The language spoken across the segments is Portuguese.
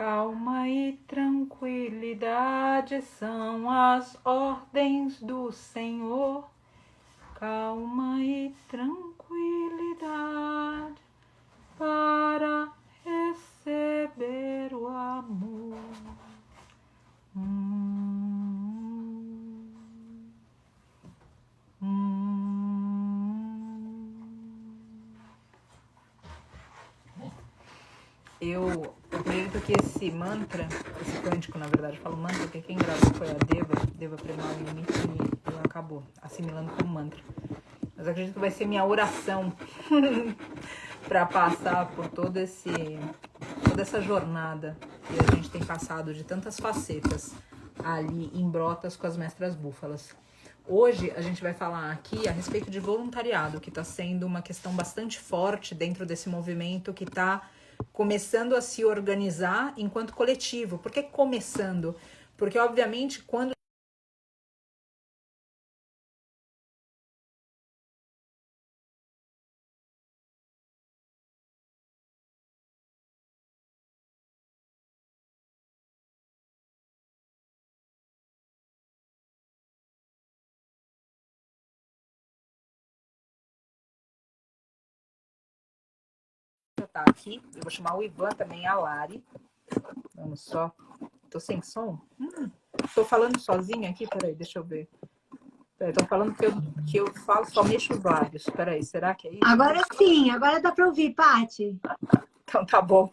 Calma e tranquilidade são as ordens do Senhor. Calma e tranquilidade para receber o amor. Eu acredito que esse mantra, esse cântico, na verdade, eu falo mantra porque quem gravou foi a Deva Premal Limite, e ela acabou assimilando como mantra. Mas eu acredito que vai ser minha oração para passar por toda essa jornada que a gente tem passado de tantas facetas ali em Brotas com as mestras búfalas. Hoje a gente vai falar aqui a respeito de voluntariado, que está sendo uma questão bastante forte dentro desse movimento que está começando a se organizar enquanto coletivo. Por que começando? Porque, obviamente, quando tá aqui, eu vou chamar o Ivan também, a Lari. Vamos só. Tô sem som? Tô falando sozinha aqui? Peraí, deixa eu ver. Estão falando que eu falo, só mexo os lábios. Peraí, será que é isso? Agora sim, agora dá para ouvir, Paty. Então tá bom.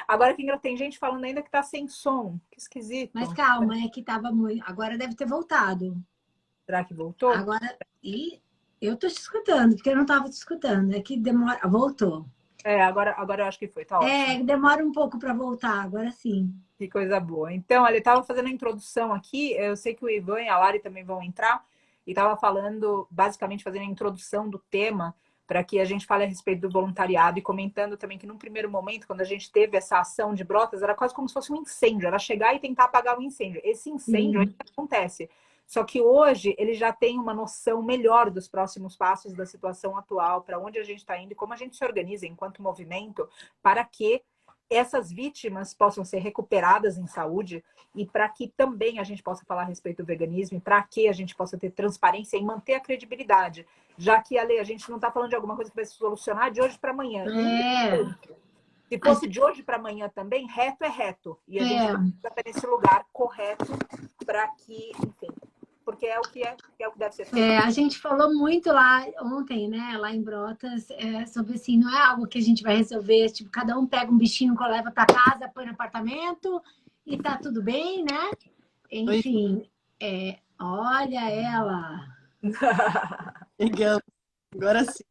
Agora que tem gente falando ainda que tá sem som. Que esquisito. Mas calma, é que tava muito. Agora deve ter voltado. Será que voltou? Agora. E eu tô te escutando, porque eu não tava te escutando. É que demora. Voltou. Agora eu acho que foi, tá ótimo. Demora um pouco para voltar, agora sim. Que coisa boa. Então, ele estava fazendo a introdução aqui, eu sei que o Ivan e a Lari também vão entrar, e estava falando, basicamente fazendo a introdução do tema, para que a gente fale a respeito do voluntariado, e comentando também que num primeiro momento, quando a gente teve essa ação de Brotas, era quase como se fosse um incêndio, era chegar e tentar apagar o incêndio. Esse incêndio ainda acontece. Só que hoje ele já tem uma noção melhor dos próximos passos da situação atual, para onde a gente está indo e como a gente se organiza enquanto movimento para que essas vítimas possam ser recuperadas em saúde e para que também a gente possa falar a respeito do veganismo e para que a gente possa ter transparência e manter a credibilidade, já que a gente não está falando de alguma coisa que vai se solucionar de hoje para amanhã. Se fosse de hoje para amanhã também, reto é reto. E a gente precisa estar nesse lugar correto para que, enfim, porque é o que deve ser feito. A gente falou muito lá ontem, né, lá em Brotas, sobre assim, não é algo que a gente vai resolver, tipo, cada um pega um bichinho, leva para casa, põe no apartamento e tá tudo bem, né? Enfim, olha ela. Legal. Agora sim.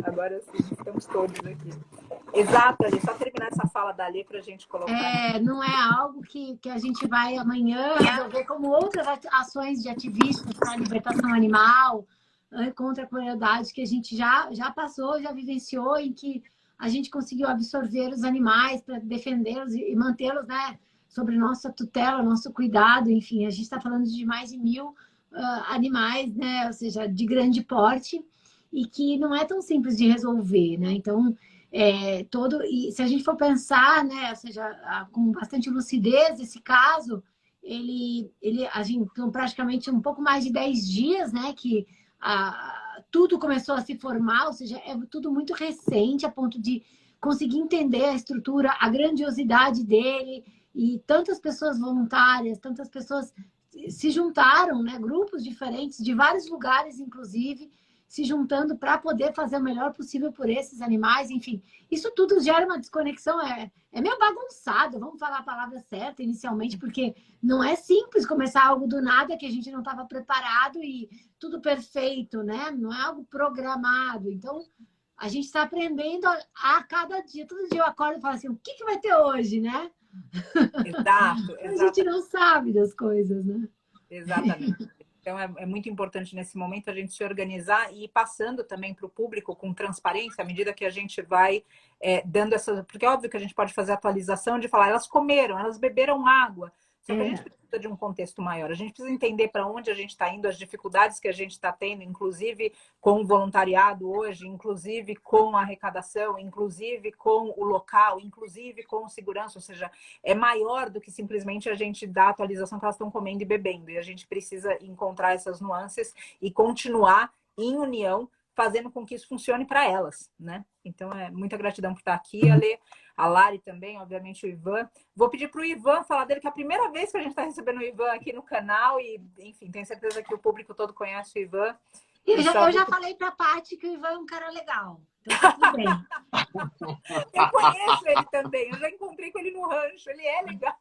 Agora sim, estamos todos aqui. Exato, Ali, só terminar essa fala da Ali para a gente colocar. Não é algo que a gente vai amanhã resolver como outras ações de ativistas para a libertação animal, contra a crueldade que a gente já passou, já vivenciou, em que a gente conseguiu absorver os animais para defendê-los e mantê-los, né, sobre nossa tutela, nosso cuidado. Enfim, a gente está falando de mais de 1.000 animais, né, ou seja, de grande porte, e que não é tão simples de resolver, né? Então, e se a gente for pensar, né, ou seja, com bastante lucidez, esse caso, a gente, então, praticamente um pouco mais de 10 dias, né, que tudo começou a se formar, ou seja, é tudo muito recente, a ponto de conseguir entender a estrutura, a grandiosidade dele, e tantas pessoas voluntárias, tantas pessoas se juntaram, né, grupos diferentes, de vários lugares, inclusive, se juntando para poder fazer o melhor possível por esses animais. Enfim, isso tudo gera uma desconexão, é meio bagunçado, vamos falar a palavra certa inicialmente, porque não é simples começar algo do nada que a gente não estava preparado e tudo perfeito, né? Não é algo programado. Então, a gente está aprendendo a cada dia. Todo dia eu acordo e falo assim, o que vai ter hoje, né? Exato. A gente não sabe das coisas, né? Exatamente. Então, é muito importante nesse momento a gente se organizar e ir passando também para o público com transparência, à medida que a gente vai dando essa... Porque é óbvio que a gente pode fazer atualização de falar, elas comeram, elas beberam água, Só que a gente precisa de um contexto maior. A gente precisa entender para onde a gente está indo, as dificuldades que a gente está tendo, inclusive com o voluntariado hoje, inclusive com a arrecadação, inclusive com o local, inclusive com segurança. Ou seja, é maior do que simplesmente a gente dar a atualização que elas estão comendo e bebendo. E a gente precisa encontrar essas nuances e continuar em união, fazendo com que isso funcione para elas, né? Então, muita gratidão por estar aqui, Ale, a Lari também, obviamente o Ivan. Vou pedir para o Ivan falar dele, que é a primeira vez que a gente está recebendo o Ivan aqui no canal e, enfim, tenho certeza que o público todo conhece o Ivan. Eu já falei para a Paty que o Ivan é um cara legal. Então, tá tudo bem. Eu conheço ele também, eu já encontrei com ele no rancho, ele é legal.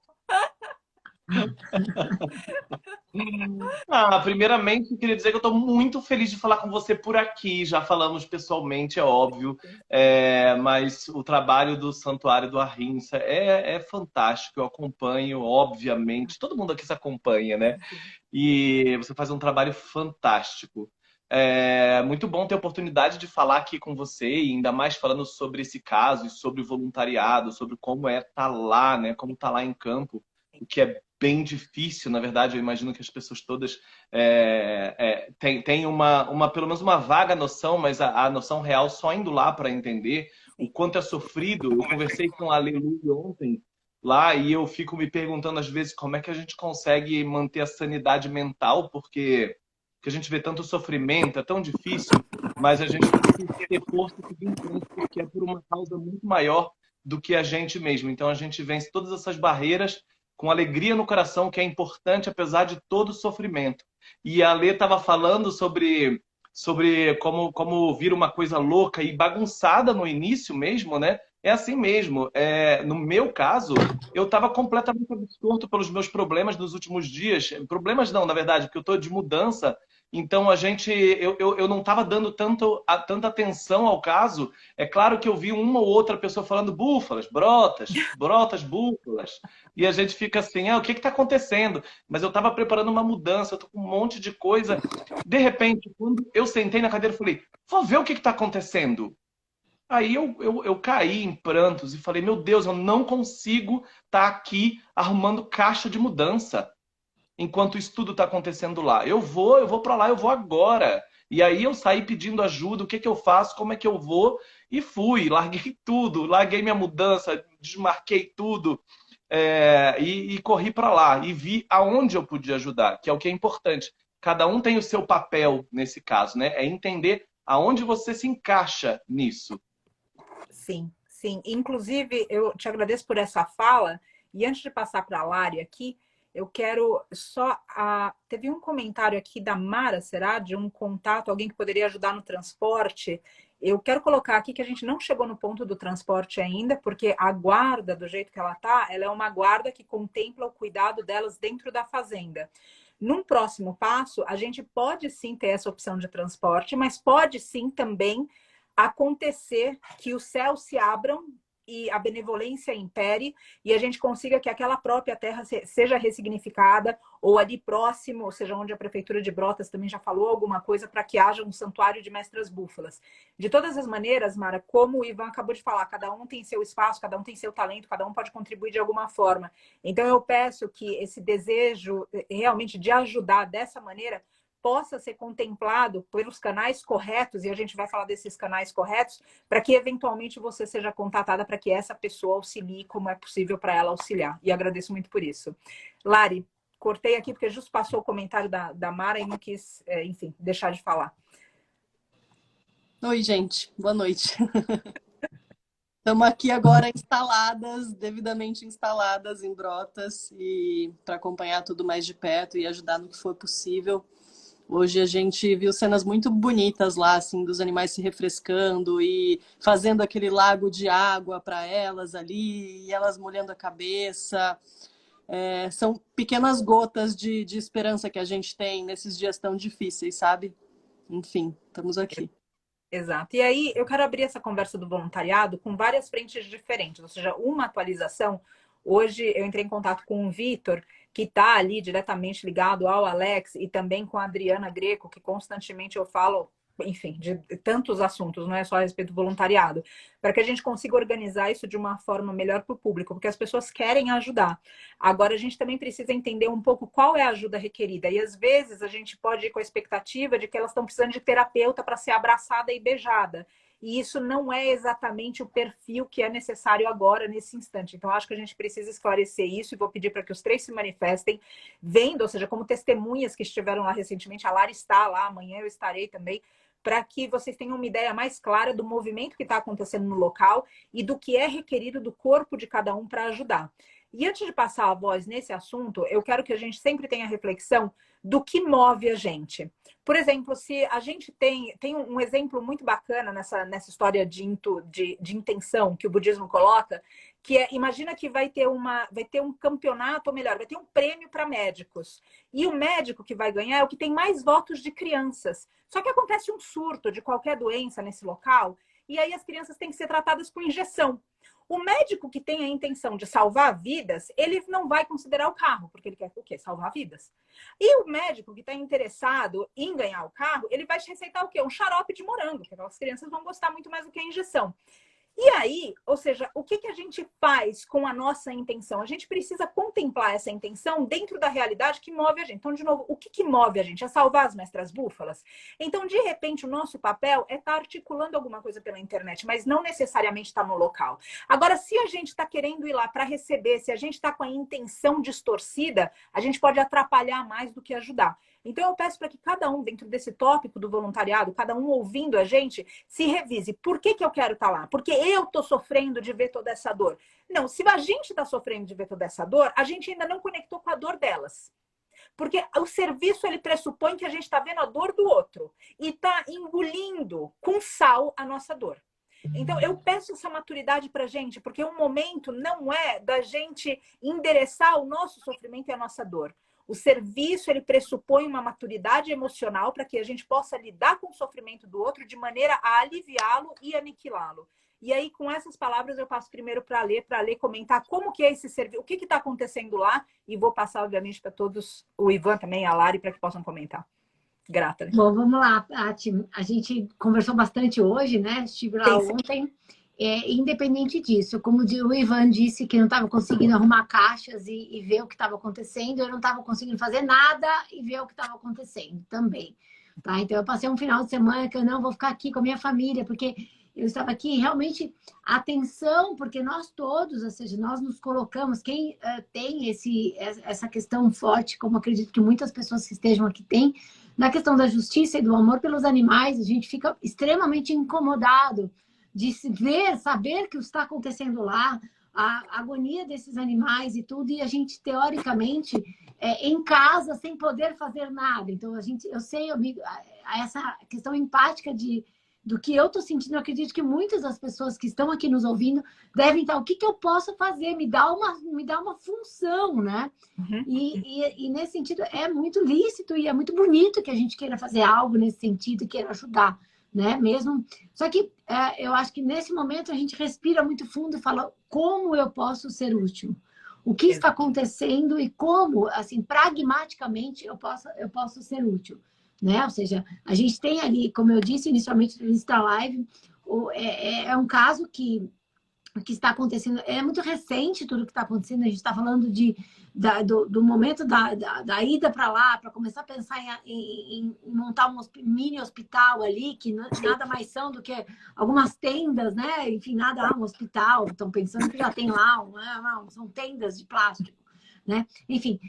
Primeiramente, eu queria dizer que eu estou muito feliz de falar com você por aqui. Já falamos pessoalmente, é óbvio, mas o trabalho do Santuário do Ahimsa é fantástico. Eu acompanho, obviamente, todo mundo aqui se acompanha, né? E você faz um trabalho fantástico. É muito bom ter a oportunidade de falar aqui com você, e ainda mais falando sobre esse caso e sobre o voluntariado, sobre como é estar lá, né? Como estar lá em campo, o que é bem difícil, na verdade. Eu imagino que as pessoas todas têm pelo menos uma vaga noção, mas a noção real só indo lá para entender o quanto é sofrido. Eu conversei com a Aleluia ontem lá e eu fico me perguntando às vezes como é que a gente consegue manter a sanidade mental, porque a gente vê tanto sofrimento, é tão difícil, mas a gente precisa ter força e seguir em frente, porque é por uma causa muito maior do que a gente mesmo. Então a gente vence todas essas barreiras com alegria no coração, que é importante apesar de todo o sofrimento. E a Lê estava falando sobre como vir uma coisa louca e bagunçada no início mesmo, né? É assim mesmo. No meu caso, eu estava completamente absorto pelos meus problemas nos últimos dias. Problemas não, na verdade, porque eu estou de mudança. Então eu não estava dando tanta atenção ao caso. É claro que eu vi uma ou outra pessoa falando búfalas, brotas, búfalas. E a gente fica assim, o que está acontecendo? Mas eu estava preparando uma mudança, eu estou com um monte de coisa. De repente, quando eu sentei na cadeira, eu falei, vou ver o que está acontecendo. Aí eu caí em prantos e falei, meu Deus, eu não consigo estar aqui arrumando caixa de mudança enquanto isso tudo está acontecendo lá. Eu vou para lá, eu vou agora. E aí eu saí pedindo ajuda, o que eu faço, como é que eu vou, e fui, larguei tudo, larguei minha mudança, desmarquei tudo, e corri para lá, e vi aonde eu podia ajudar, que é o que é importante. Cada um tem o seu papel nesse caso, né? É entender aonde você se encaixa nisso. Sim, sim. Inclusive, eu te agradeço por essa fala, e antes de passar para a Lari aqui, eu quero só... Teve um comentário aqui da Mara, será? De um contato, alguém que poderia ajudar no transporte. Eu quero colocar aqui que a gente não chegou no ponto do transporte ainda, porque a guarda, do jeito que ela está, ela é uma guarda que contempla o cuidado delas dentro da fazenda. Num próximo passo, a gente pode sim ter essa opção de transporte, mas pode sim também acontecer que os céus se abram e a benevolência impere e a gente consiga que aquela própria terra seja ressignificada, ou ali próximo, ou seja, onde a Prefeitura de Brotas também já falou alguma coisa, para que haja um santuário de mestras búfalas. De todas as maneiras, Mara, como o Ivan acabou de falar, cada um tem seu espaço, cada um tem seu talento, cada um pode contribuir de alguma forma. Então eu peço que esse desejo realmente de ajudar dessa maneira possa ser contemplado pelos canais corretos, e a gente vai falar desses canais corretos, para que eventualmente você seja contatada para que essa pessoa auxilie como é possível para ela auxiliar. E agradeço muito por isso. Lari, cortei aqui porque justo passou o comentário da Mara e não quis, enfim, deixar de falar. Oi, gente. Boa noite. Estamos aqui agora instaladas, devidamente instaladas em Brotas, e para acompanhar tudo mais de perto e ajudar no que for possível. Hoje a gente viu cenas muito bonitas lá, assim, dos animais se refrescando e fazendo aquele lago de água para elas ali, e elas molhando a cabeça. São pequenas gotas de esperança que a gente tem nesses dias tão difíceis, sabe? Enfim, estamos aqui. Exato. E aí eu quero abrir essa conversa do voluntariado com várias frentes diferentes, ou seja, uma atualização. Hoje eu entrei em contato com o Vitor, que está ali diretamente ligado ao Alex, e também com a Adriana Greco, que constantemente eu falo enfim, de tantos assuntos, não é só a respeito do voluntariado, para que a gente consiga organizar isso de uma forma melhor para o público, porque as pessoas querem ajudar. Agora, a gente também precisa entender um pouco qual é a ajuda requerida, e às vezes a gente pode ir com a expectativa de que elas estão precisando de terapeuta para ser abraçada e beijada. E isso não é exatamente o perfil que é necessário agora, nesse instante. Então, acho que a gente precisa esclarecer isso e vou pedir para que os 3 se manifestem, vendo, ou seja, como testemunhas que estiveram lá recentemente. A Lara está lá, amanhã eu estarei também, para que vocês tenham uma ideia mais clara do movimento que está acontecendo no local e do que é requerido do corpo de cada um para ajudar. E antes de passar a voz nesse assunto, eu quero que a gente sempre tenha reflexão do que move a gente. Por exemplo, se a gente tem um exemplo muito bacana nessa história de intenção que o budismo coloca, que é, imagina que vai ter um campeonato, ou melhor, vai ter um prêmio para médicos. E o médico que vai ganhar é o que tem mais votos de crianças. Só que acontece um surto de qualquer doença nesse local, e aí as crianças têm que ser tratadas com injeção. O médico que tem a intenção de salvar vidas, ele não vai considerar o carro, porque ele quer o quê? Salvar vidas. E o médico que está interessado em ganhar o carro, ele vai te receitar o quê? Um xarope de morango, que aquelas crianças vão gostar muito mais do que a injeção. E aí, ou seja, o que a gente faz com a nossa intenção? A gente precisa contemplar essa intenção dentro da realidade que move a gente. Então, de novo, o que move a gente? É salvar as mestras búfalas? Então, de repente, o nosso papel é estar articulando alguma coisa pela internet, mas não necessariamente estar no local. Agora, se a gente está querendo ir lá para receber, se a gente está com a intenção distorcida, a gente pode atrapalhar mais do que ajudar. Então, eu peço para que cada um, dentro desse tópico do voluntariado, cada um ouvindo a gente, se revise. Por que eu quero estar lá? Porque eu estou sofrendo de ver toda essa dor. Não, se a gente está sofrendo de ver toda essa dor, a gente ainda não conectou com a dor delas. Porque o serviço, ele pressupõe que a gente está vendo a dor do outro e está engolindo com sal a nossa dor. Então, eu peço essa maturidade para a gente, porque o momento não é da gente endereçar o nosso sofrimento e a nossa dor. O serviço, ele pressupõe uma maturidade emocional para que a gente possa lidar com o sofrimento do outro de maneira a aliviá-lo e aniquilá-lo. E aí, com essas palavras, eu passo primeiro para a Lê comentar como que é esse serviço, o que está acontecendo lá, e vou passar, obviamente, para todos, o Ivan também, a Lari, para que possam comentar. Grata. Né? Bom, vamos lá, Paty. A gente conversou bastante hoje, né? Estive lá ontem. Independente disso, como o Ivan disse que não estava conseguindo arrumar caixas e ver o que estava acontecendo, eu não estava conseguindo fazer nada e ver o que estava acontecendo também. Tá? Então, eu passei um final de semana que eu não vou ficar aqui com a minha família, porque eu estava aqui realmente atenção, porque nós todos, ou seja, nós nos colocamos, quem tem essa questão forte, como acredito que muitas pessoas que estejam aqui têm, na questão da justiça e do amor pelos animais, a gente fica extremamente incomodado de se ver, saber que está acontecendo lá, a agonia desses animais e tudo, e a gente, teoricamente, em casa, sem poder fazer nada. Então, eu sei, essa questão empática do que eu estou sentindo, eu acredito que muitas das pessoas que estão aqui nos ouvindo devem estar, o que eu posso fazer? Me dá uma função, né? Uhum. E nesse sentido, é muito lícito e é muito bonito que a gente queira fazer algo nesse sentido e queira ajudar. Né? Mesmo, só que eu acho que nesse momento a gente respira muito fundo e fala como eu posso ser útil, o que está acontecendo e como, assim, pragmaticamente eu posso ser útil, né? Ou seja, a gente tem ali, como eu disse inicialmente no início da live, é um caso que está acontecendo, é muito recente tudo que está acontecendo, a gente está falando do momento da ida para lá, para começar a pensar em montar um mini hospital ali, que nada mais são do que algumas tendas, né? Enfim, nada, um hospital, estão pensando que já tem lá, são tendas de plástico, né? Enfim,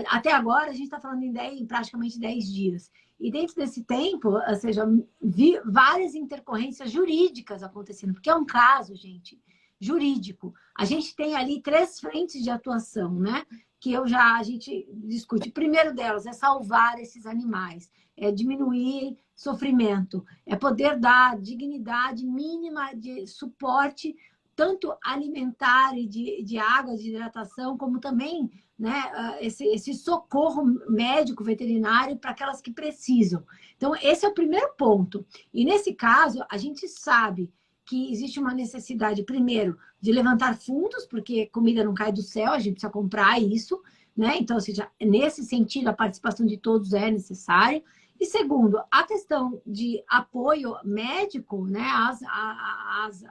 até agora a gente está falando em praticamente 10 dias. E dentro desse tempo, ou seja, vi várias intercorrências jurídicas acontecendo, porque é um caso, gente, jurídico. A gente tem ali 3 frentes de atuação, né? Que a gente discute. O primeiro delas é salvar esses animais, é diminuir sofrimento, é poder dar dignidade mínima de suporte, tanto alimentar e de água, de hidratação, como também, né, esse socorro médico veterinário para aquelas que precisam. Então, esse é o primeiro ponto. E nesse caso, a gente sabe que existe uma necessidade, primeiro, de levantar fundos, porque comida não cai do céu, a gente precisa comprar isso, né? Então, ou seja, nesse sentido, a participação de todos é necessária. E segundo, a questão de apoio médico, né,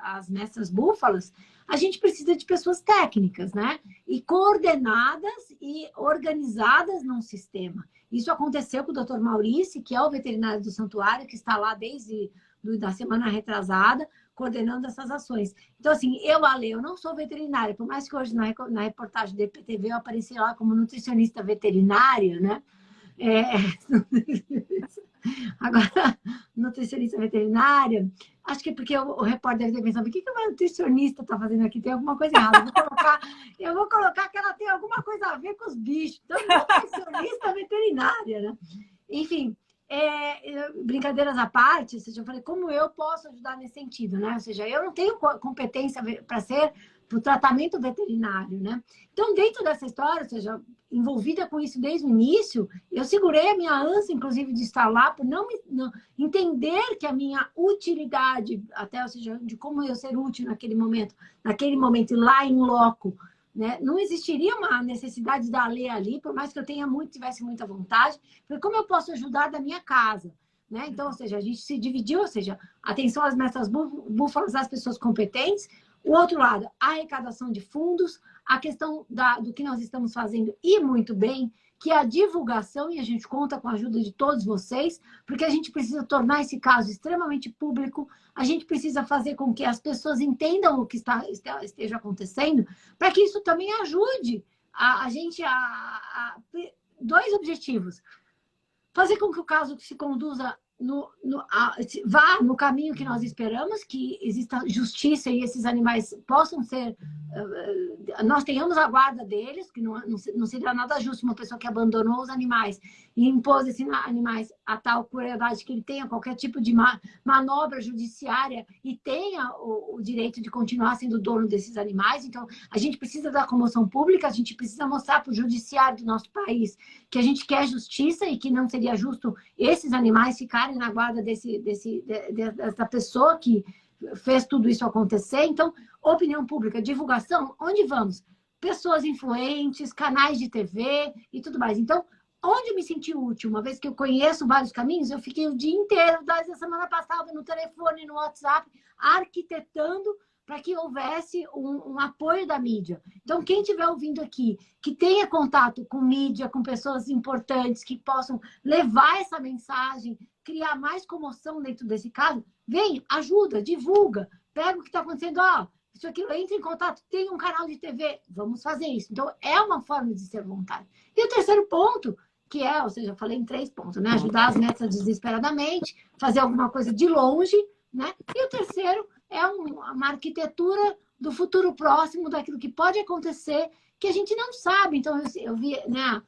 às mestras búfalas, a gente precisa de pessoas técnicas, né? E coordenadas e organizadas num sistema. Isso aconteceu com o Dr. Maurício, que é o veterinário do santuário, que está lá desde da semana retrasada, coordenando essas ações. Então, assim, Ale, eu não sou veterinária, por mais que hoje na reportagem do EPTV eu apareci lá como nutricionista veterinária, né? Agora, nutricionista veterinária, acho que é porque o repórter deve ter pensado, o que uma nutricionista está fazendo aqui? Tem alguma coisa errada. Eu vou colocar que ela tem alguma coisa a ver com os bichos. Então, nutricionista veterinária, né? Enfim, brincadeiras à parte, ou seja, eu falei, como eu posso ajudar nesse sentido, né? Ou seja, eu não tenho competência para ser para o tratamento veterinário, né? Então, dentro dessa história, ou seja, envolvida com isso desde o início, eu segurei a minha ânsia, inclusive, de estar lá, por não entender que a minha utilidade, até, ou seja, de como eu ser útil naquele momento lá em loco, né? Não existiria uma necessidade da lei ali, por mais que eu tivesse muita vontade, porque como eu posso ajudar da minha casa? Né? Então, ou seja, a gente se dividiu, ou seja, atenção às mestras búfalas, às pessoas competentes. O outro lado, a arrecadação de fundos, a questão do que nós estamos fazendo, e muito bem, que é a divulgação, e a gente conta com a ajuda de todos vocês, porque a gente precisa tornar esse caso extremamente público, a gente precisa fazer com que as pessoas entendam o que esteja acontecendo, para que isso também ajude a gente a dois objetivos. Fazer com que o caso se conduza vá no caminho que nós esperamos, que exista justiça e esses animais possam ser... nós tenhamos a guarda deles, que não seria nada justo uma pessoa que abandonou os animais e impôs esses animais a tal crueldade que ele tenha qualquer tipo de manobra judiciária e tenha o direito de continuar sendo dono desses animais. Então, a gente precisa da comoção pública, a gente precisa mostrar para o judiciário do nosso país que a gente quer justiça e que não seria justo esses animais ficarem na guarda dessa pessoa que fez tudo isso acontecer. Então, opinião pública, divulgação, onde vamos? Pessoas influentes, canais de TV e tudo mais. Então, onde eu me senti útil? Uma vez que eu conheço vários caminhos, eu fiquei o dia inteiro, desde a semana passada, no telefone, no WhatsApp, arquitetando para que houvesse um apoio da mídia. Então, quem estiver ouvindo aqui, que tenha contato com mídia, com pessoas importantes, que possam levar essa mensagem, criar mais comoção dentro desse caso, vem, ajuda, divulga, pega o que está acontecendo, isso aqui, entra em contato, tem um canal de TV, vamos fazer isso. Então, é uma forma de ser voluntário. E o terceiro ponto, que é, ou seja, eu falei em 3 pontos, né? Ajudar as metas desesperadamente, fazer alguma coisa de longe, né? E o terceiro é uma arquitetura do futuro próximo, daquilo que pode acontecer, que a gente não sabe. Então, eu vi, né,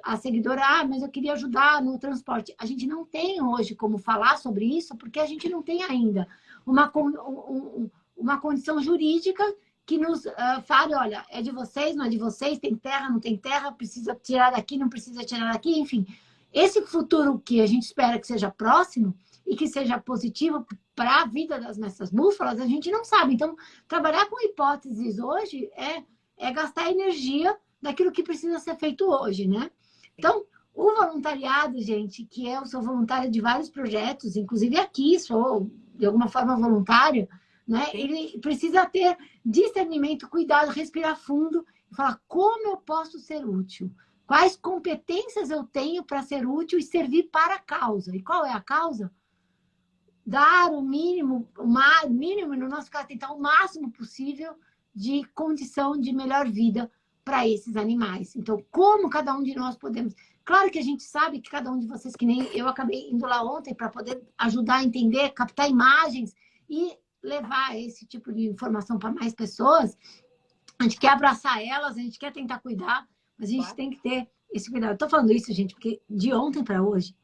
a seguidora, mas eu queria ajudar no transporte. A gente não tem hoje como falar sobre isso, porque a gente não tem ainda uma condição jurídica que nos fale, olha, é de vocês, não é de vocês, tem terra, não tem terra, precisa tirar daqui, não precisa tirar daqui, enfim. Esse futuro que a gente espera que seja próximo e que seja positivo para a vida das nossas búfalas, a gente não sabe. Então, trabalhar com hipóteses hoje é gastar energia daquilo que precisa ser feito hoje, né? Então, o voluntariado, gente, que eu sou voluntária de vários projetos, inclusive aqui sou, de alguma forma, voluntária, né? Ele precisa ter discernimento, cuidado, respirar fundo e falar como eu posso ser útil. Quais competências eu tenho para ser útil e servir para a causa. E qual é a causa? Dar o mínimo, no nosso caso, tentar o máximo possível de condição de melhor vida para esses animais. Então, como cada um de nós podemos... Claro que a gente sabe que cada um de vocês, que nem eu acabei indo lá ontem para poder ajudar a entender, captar imagens e levar esse tipo de informação para mais pessoas. A gente quer abraçar elas, a gente quer tentar cuidar, mas a gente tem que ter esse cuidado. Eu tô falando isso, gente, porque de ontem para hoje,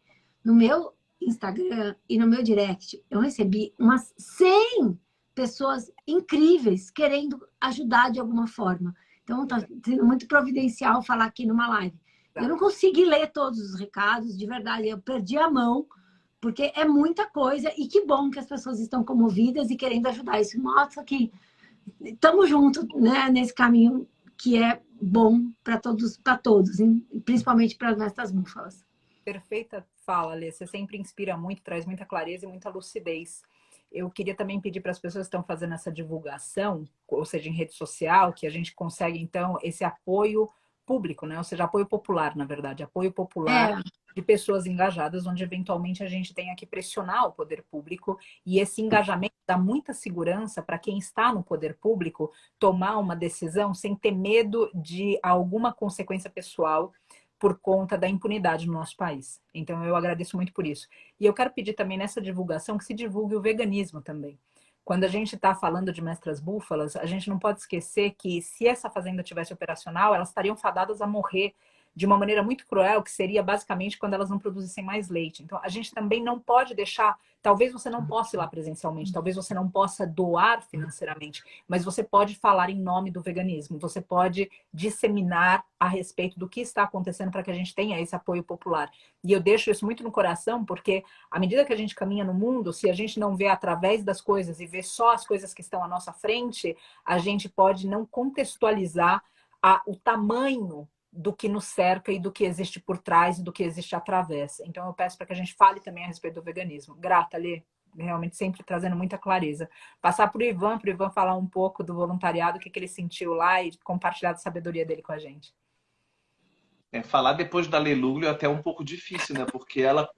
no meu Instagram e no meu direct, eu recebi umas 100 pessoas incríveis querendo ajudar de alguma forma. Então, tá sendo muito providencial falar aqui numa live. Eu não consegui ler todos os recados, de verdade, eu perdi a mão, porque é muita coisa, e que bom que as pessoas estão comovidas e querendo ajudar. Isso mostra que estamos juntos, né, nesse caminho que é bom para todos, hein? Principalmente para as nossas búfalas. Perfeita Fala, Lê, você sempre inspira muito, traz muita clareza e muita lucidez. Eu queria também pedir para as pessoas que estão fazendo essa divulgação, ou seja, em rede social, que a gente consegue, então, esse apoio público, né? Ou seja, apoio popular, na verdade, apoio popular É, de pessoas engajadas, onde eventualmente a gente tenha que pressionar o poder público, e esse engajamento dá muita segurança para quem está no poder público tomar uma decisão sem ter medo de alguma consequência pessoal por conta da impunidade no nosso país. Então, eu agradeço muito por isso. E eu quero pedir também nessa divulgação que se divulgue o veganismo também. Quando a gente está falando de mestras búfalas, a gente não pode esquecer que se essa fazenda tivesse operacional, elas estariam fadadas a morrer de uma maneira muito cruel, que seria basicamente quando elas não produzissem mais leite. Então, a gente também não pode deixar, talvez você não possa ir lá presencialmente, talvez você não possa doar financeiramente, mas você pode falar em nome do veganismo, você pode disseminar a respeito do que está acontecendo para que a gente tenha esse apoio popular. E eu deixo isso muito no coração, porque à medida que a gente caminha no mundo, se a gente não vê através das coisas e vê só as coisas que estão à nossa frente, a gente pode não contextualizar o tamanho do que nos cerca e do que existe por trás e do que existe através. Então eu peço para que a gente fale também a respeito do veganismo. Grata, Lê, realmente sempre trazendo muita clareza. Passar para o Ivan falar um pouco do voluntariado, o que ele sentiu lá e compartilhar a sabedoria dele com a gente. Falar depois da Lelúlio é até um pouco difícil, né? Porque ela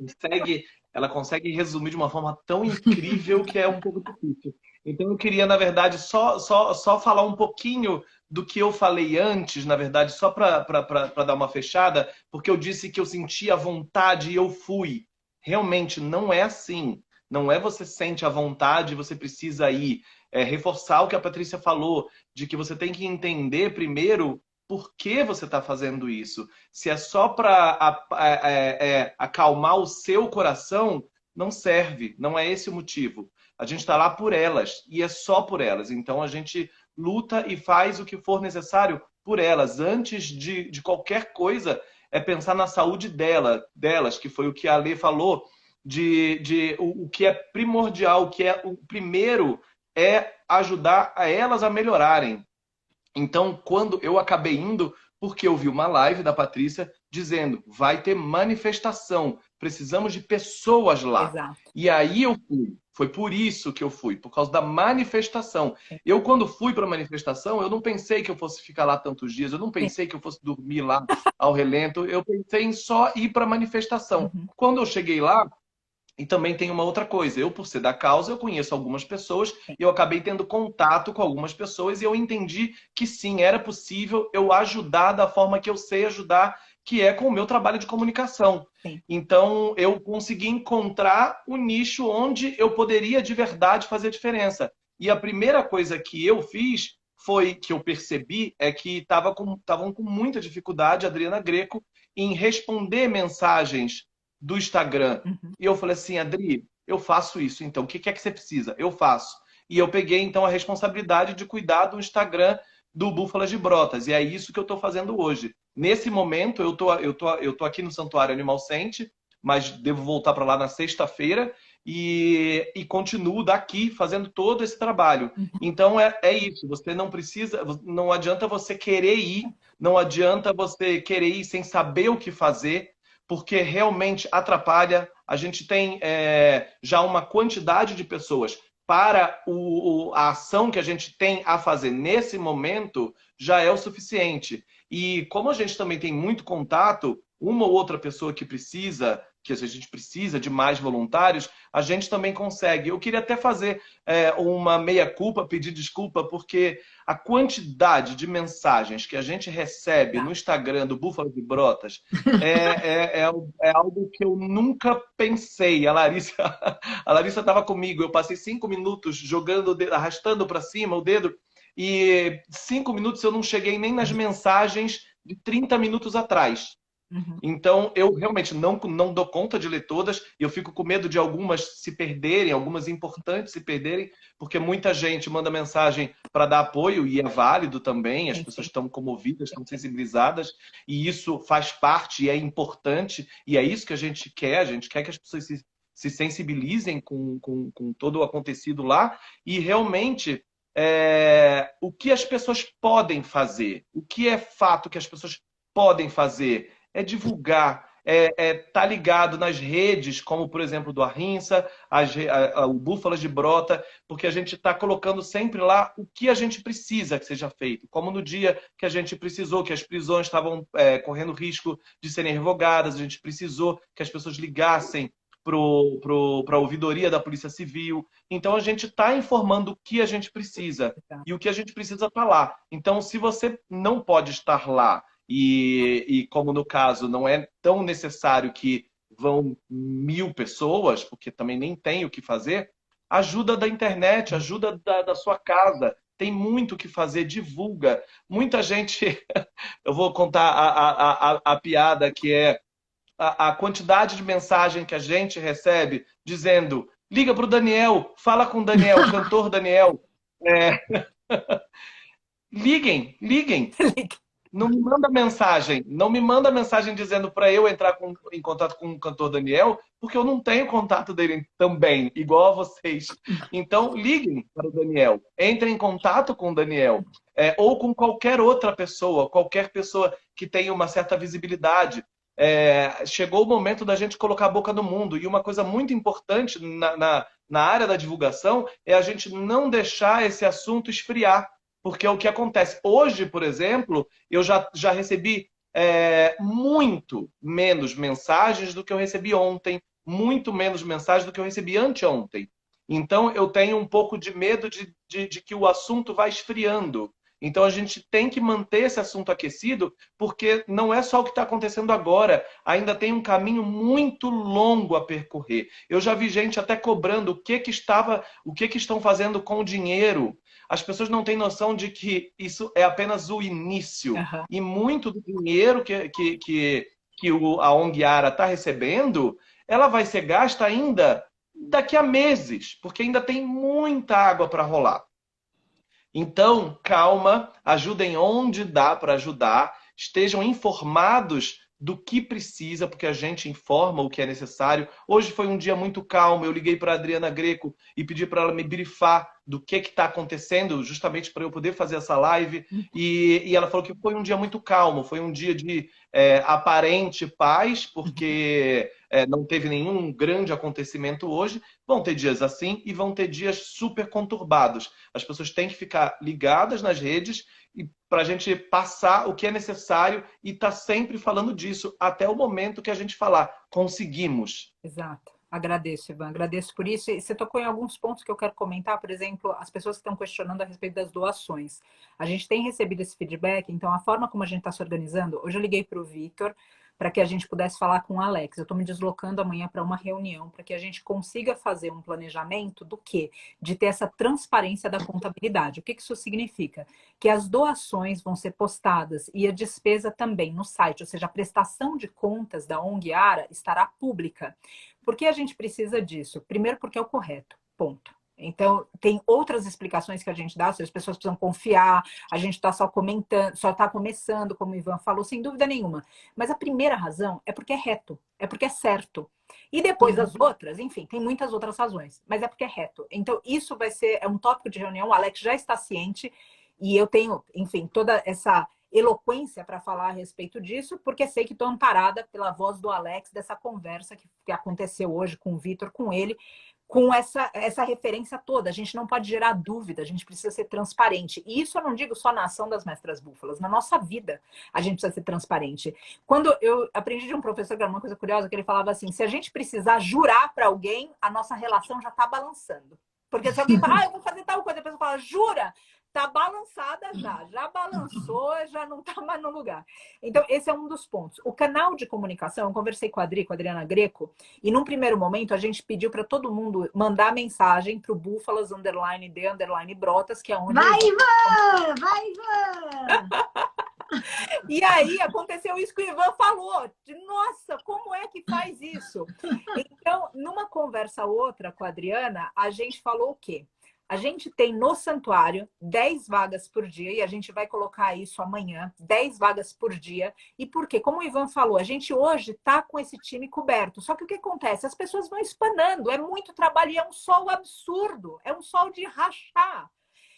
consegue resumir de uma forma tão incrível que é um pouco difícil. Então eu queria, na verdade, só falar um pouquinho do que eu falei antes, na verdade, só para dar uma fechada, porque eu disse que eu sentia vontade e eu fui. Realmente não é assim. Não é você sente a vontade, você precisa ir. Reforçar o que a Patrícia falou, de que você tem que entender primeiro por que você está fazendo isso. Se é só para acalmar o seu coração, não serve. Não é esse o motivo. A gente está lá por elas e é só por elas. Então a gente luta e faz o que for necessário por elas. Antes de qualquer coisa, é pensar na saúde delas, que foi o que a Lê falou, o que é primordial, o que é o primeiro é ajudar a elas a melhorarem. Então, quando eu acabei indo, porque eu vi uma live da Patrícia dizendo, vai ter manifestação, precisamos de pessoas lá. Exato. E aí eu fui. Foi por isso que eu fui, por causa da manifestação. Eu, quando fui para a manifestação, eu não pensei que eu fosse ficar lá tantos dias, eu não pensei que eu fosse dormir lá ao relento, eu pensei em só ir para a manifestação. Quando eu cheguei lá, e também tem uma outra coisa, eu, por ser da causa, eu conheço algumas pessoas e eu acabei tendo contato com algumas pessoas e eu entendi que sim, era possível eu ajudar da forma que eu sei ajudar, que é com o meu trabalho de comunicação. Sim. Então, eu consegui encontrar o nicho onde eu poderia de verdade fazer diferença. E a primeira coisa que eu fiz foi, que eu percebi, é que estavam com muita dificuldade, Adriana Greco, em responder mensagens do Instagram. E eu falei assim, Adri, eu faço isso, então o que é que você precisa? Eu faço. E eu peguei, então, a responsabilidade de cuidar do Instagram do Búfalas de Brotas. E é isso que eu estou fazendo hoje. Nesse momento, eu tô aqui no Santuário Animal Sente, mas devo voltar para lá na sexta-feira e continuo daqui fazendo todo esse trabalho. Então, é isso. Você não precisa, não adianta você querer ir, não adianta você querer ir sem saber o que fazer, porque realmente atrapalha. A gente tem já uma quantidade de pessoas para a ação que a gente tem a fazer nesse momento já é o suficiente. E como a gente também tem muito contato, uma ou outra pessoa que a gente precisa de mais voluntários, a gente também consegue. Eu queria até fazer uma meia-culpa, pedir desculpa, porque a quantidade de mensagens que a gente recebe no Instagram do Búfalo de Brotas é algo que eu nunca pensei. A Larissa estava comigo, eu passei 5 minutos jogando o dedo, arrastando para cima o dedo, e 5 minutos eu não cheguei nem nas mensagens de 30 minutos atrás. Então, eu realmente não dou conta de ler todas, e eu fico com medo de algumas se perderem, algumas importantes se perderem, porque muita gente manda mensagem para dar apoio, e é válido também, as pessoas estão comovidas, estão sensibilizadas, e isso faz parte, e é importante, e é isso que a gente quer que as pessoas se sensibilizem com todo o acontecido lá, e realmente o que as pessoas podem fazer, o que é fato que as pessoas podem fazer, é divulgar, tá ligado nas redes, como por exemplo do Arrinça, o Búfalas de Brota, porque a gente está colocando sempre lá o que a gente precisa que seja feito. Como no dia que a gente precisou, que as prisões estavam correndo risco de serem revogadas, a gente precisou que as pessoas ligassem para a ouvidoria da Polícia Civil. Então a gente está informando o que a gente precisa. E o que a gente precisa está lá. Então, se você não pode estar lá, e como no caso não é tão necessário que vão 1000 pessoas, porque também nem tem o que fazer, ajuda da internet, ajuda da sua casa. Tem muito o que fazer, divulga. Muita gente... Eu vou contar a piada que é a quantidade de mensagem que a gente recebe dizendo: liga para o Daniel, fala com o Daniel, o cantor Daniel. Liguem, liguem. Não me manda mensagem dizendo para eu entrar em contato com o cantor Daniel, porque eu não tenho contato dele também, igual a vocês. Então, liguem para o Daniel, entrem em contato com o Daniel, ou com qualquer qualquer pessoa que tenha uma certa visibilidade. Chegou o momento da gente colocar a boca no mundo, e uma coisa muito importante na área da divulgação é a gente não deixar esse assunto esfriar. Porque é o que acontece. Hoje, por exemplo, eu já recebi muito menos mensagens do que eu recebi ontem, muito menos mensagens do que eu recebi anteontem. Então, eu tenho um pouco de medo de que o assunto vá esfriando. Então, a gente tem que manter esse assunto aquecido, porque não é só o que está acontecendo agora. Ainda tem um caminho muito longo a percorrer. Eu já vi gente até cobrando o que estão fazendo com o dinheiro. As pessoas não têm noção de que isso é apenas o início. Uhum. E muito do dinheiro que a ONG Ara está recebendo, ela vai ser gasta ainda daqui a meses, porque ainda tem muita água para rolar. Então, calma, ajudem onde dá para ajudar, estejam informados do que precisa, porque a gente informa o que é necessário. Hoje foi um dia muito calmo, eu liguei para a Adriana Greco e pedi para ela me brifar do que está acontecendo, justamente para eu poder fazer essa live. E ela falou que foi um dia muito calmo, foi um dia de aparente paz, porque não teve nenhum grande acontecimento hoje. Vão ter dias assim e vão ter dias super conturbados. As pessoas têm que ficar ligadas nas redes para a gente passar o que é necessário e estar sempre falando disso, até o momento que a gente falar, conseguimos. Exato. Agradeço, Ivan. Agradeço por isso. E você tocou em alguns pontos que eu quero comentar. Por exemplo, as pessoas que estão questionando a respeito das doações. A gente tem recebido esse feedback, então a forma como a gente está se organizando... Hoje eu liguei para o Vitor para que a gente pudesse falar com o Alex. Eu estou me deslocando amanhã para uma reunião para que a gente consiga fazer um planejamento do quê? De ter essa transparência da contabilidade. O que isso significa? Que as doações vão ser postadas e a despesa também no site, ou seja, a prestação de contas da ONG Ara estará pública. Por que a gente precisa disso? Primeiro porque é o correto, ponto. Então, tem outras explicações que a gente dá, as pessoas precisam confiar, a gente está só comentando, só está começando, como o Ivan falou, sem dúvida nenhuma. Mas a primeira razão é porque é reto, é porque é certo. E depois as outras, enfim, tem muitas outras razões, mas é porque é reto. Então, isso vai ser um tópico de reunião, o Alex já está ciente, e eu tenho, enfim, toda essa eloquência para falar a respeito disso, porque sei que estou amparada pela voz do Alex, dessa conversa que aconteceu hoje com o Vitor, com ele, com essa referência toda. A gente não pode gerar dúvida, a gente precisa ser transparente. E isso eu não digo só na ação das Mestras Búfalas, na nossa vida a gente precisa ser transparente. Quando eu aprendi de um professor, que era uma coisa curiosa, que ele falava assim, se a gente precisar jurar para alguém, a nossa relação já está balançando. Porque se alguém fala, eu vou fazer tal coisa, a pessoa fala, jura? Tá balançada já balançou, já não tá mais no lugar. Então, esse é um dos pontos. O canal de comunicação, eu conversei com a Adriana Greco, e num primeiro momento a gente pediu para todo mundo mandar mensagem pro Búfalas _de_Brotas, que é onde... Vai, Ivan! Vai, Ivan! E aí aconteceu isso que o Ivan falou. Nossa, como é que faz isso? Então, numa conversa outra com a Adriana, a gente falou o quê? A gente tem no santuário 10 vagas por dia, e a gente vai colocar isso amanhã, 10 vagas por dia. E por quê? Como o Ivan falou, a gente hoje está com esse time coberto. Só que o que acontece? As pessoas vão espanando, é muito trabalho e é um sol absurdo, é um sol de rachar.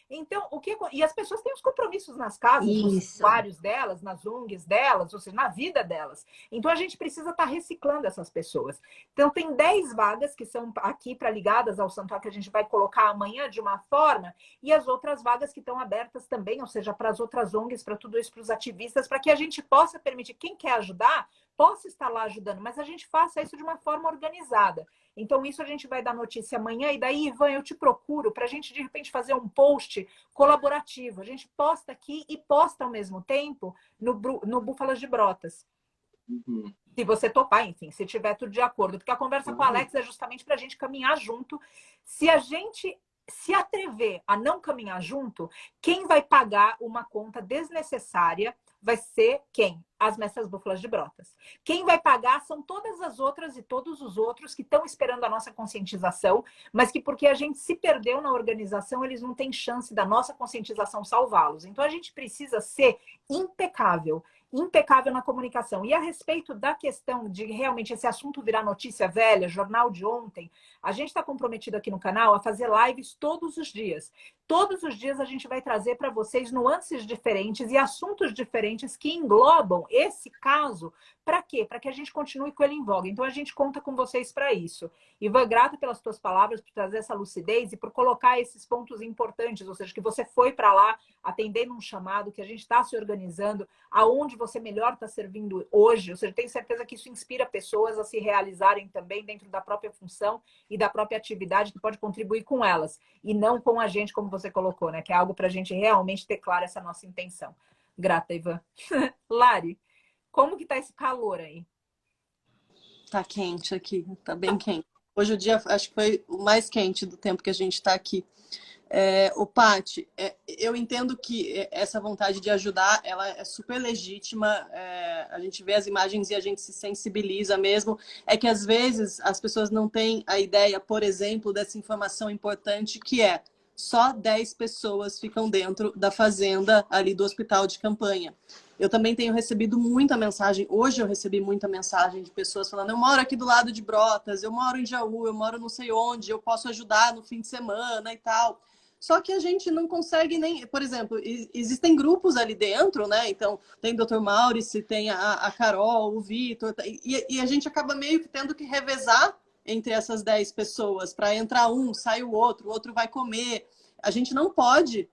Então, e as pessoas têm os compromissos nas casas, nos Isso. vários delas, nas ONGs delas, ou seja, na vida delas. Então, a gente precisa estar reciclando essas pessoas. Então, tem 10 vagas que são aqui para ligadas ao santuário que a gente vai colocar amanhã de uma forma, e as outras vagas que estão abertas também, ou seja, para as outras ONGs, para tudo isso, para os ativistas, para que a gente possa permitir, quem quer ajudar, possa estar lá ajudando, mas a gente faça isso de uma forma organizada. Então, isso a gente vai dar notícia amanhã. E daí, Ivan, eu te procuro para a gente, de repente, fazer um post colaborativo. A gente posta aqui e posta ao mesmo tempo no Búfalas de Brotas. Uhum. Se você topar, enfim, se tiver tudo de acordo. Porque a conversa com a Alex é justamente para a gente caminhar junto. Se a gente se atrever a não caminhar junto, quem vai pagar uma conta desnecessária vai ser quem? As mestras búfalas de Brotas. Quem vai pagar são todas as outras e todos os outros que estão esperando a nossa conscientização, mas que porque a gente se perdeu na organização, eles não têm chance da nossa conscientização salvá-los. Então a gente precisa ser impecável na comunicação. E a respeito da questão de realmente esse assunto virar notícia velha, jornal de ontem, a gente está comprometido aqui no canal a fazer lives todos os dias. Todos os dias a gente vai trazer para vocês nuances diferentes e assuntos diferentes que englobam esse caso. Para quê? Para que a gente continue com ele em voga. Então a gente conta com vocês para isso. Ivan, grata pelas tuas palavras, por trazer essa lucidez e por colocar esses pontos importantes, ou seja, que você foi para lá atendendo um chamado, que a gente está se organizando, aonde você melhor está servindo hoje. Ou seja, tenho certeza que isso inspira pessoas a se realizarem também dentro da própria função e da própria atividade que pode contribuir com elas. E não com a gente, como você colocou, né? Que é algo para a gente realmente ter clara essa nossa intenção. Grata, Ivan. Lari, como que tá esse calor aí? Tá quente aqui, tá bem quente. Hoje o dia acho que foi o mais quente do tempo que a gente está aqui. Paty, eu entendo que essa vontade de ajudar, ela é super legítima. A gente vê as imagens e a gente se sensibiliza mesmo. É que às vezes as pessoas não têm a ideia, por exemplo, dessa informação importante que é só 10 pessoas ficam dentro da fazenda ali do hospital de campanha. Eu também tenho recebido muita mensagem, hoje eu recebi muita mensagem de pessoas falando, eu moro aqui do lado de Brotas, eu moro em Jaú, eu moro não sei onde, eu posso ajudar no fim de semana e tal. Só que a gente não consegue nem... Por exemplo, existem grupos ali dentro, né? Então, tem o Dr. Maurice, tem a Carol, o Vitor, e a gente acaba meio que tendo que revezar entre essas 10 pessoas. Para entrar um, sai o outro vai comer. A gente não pode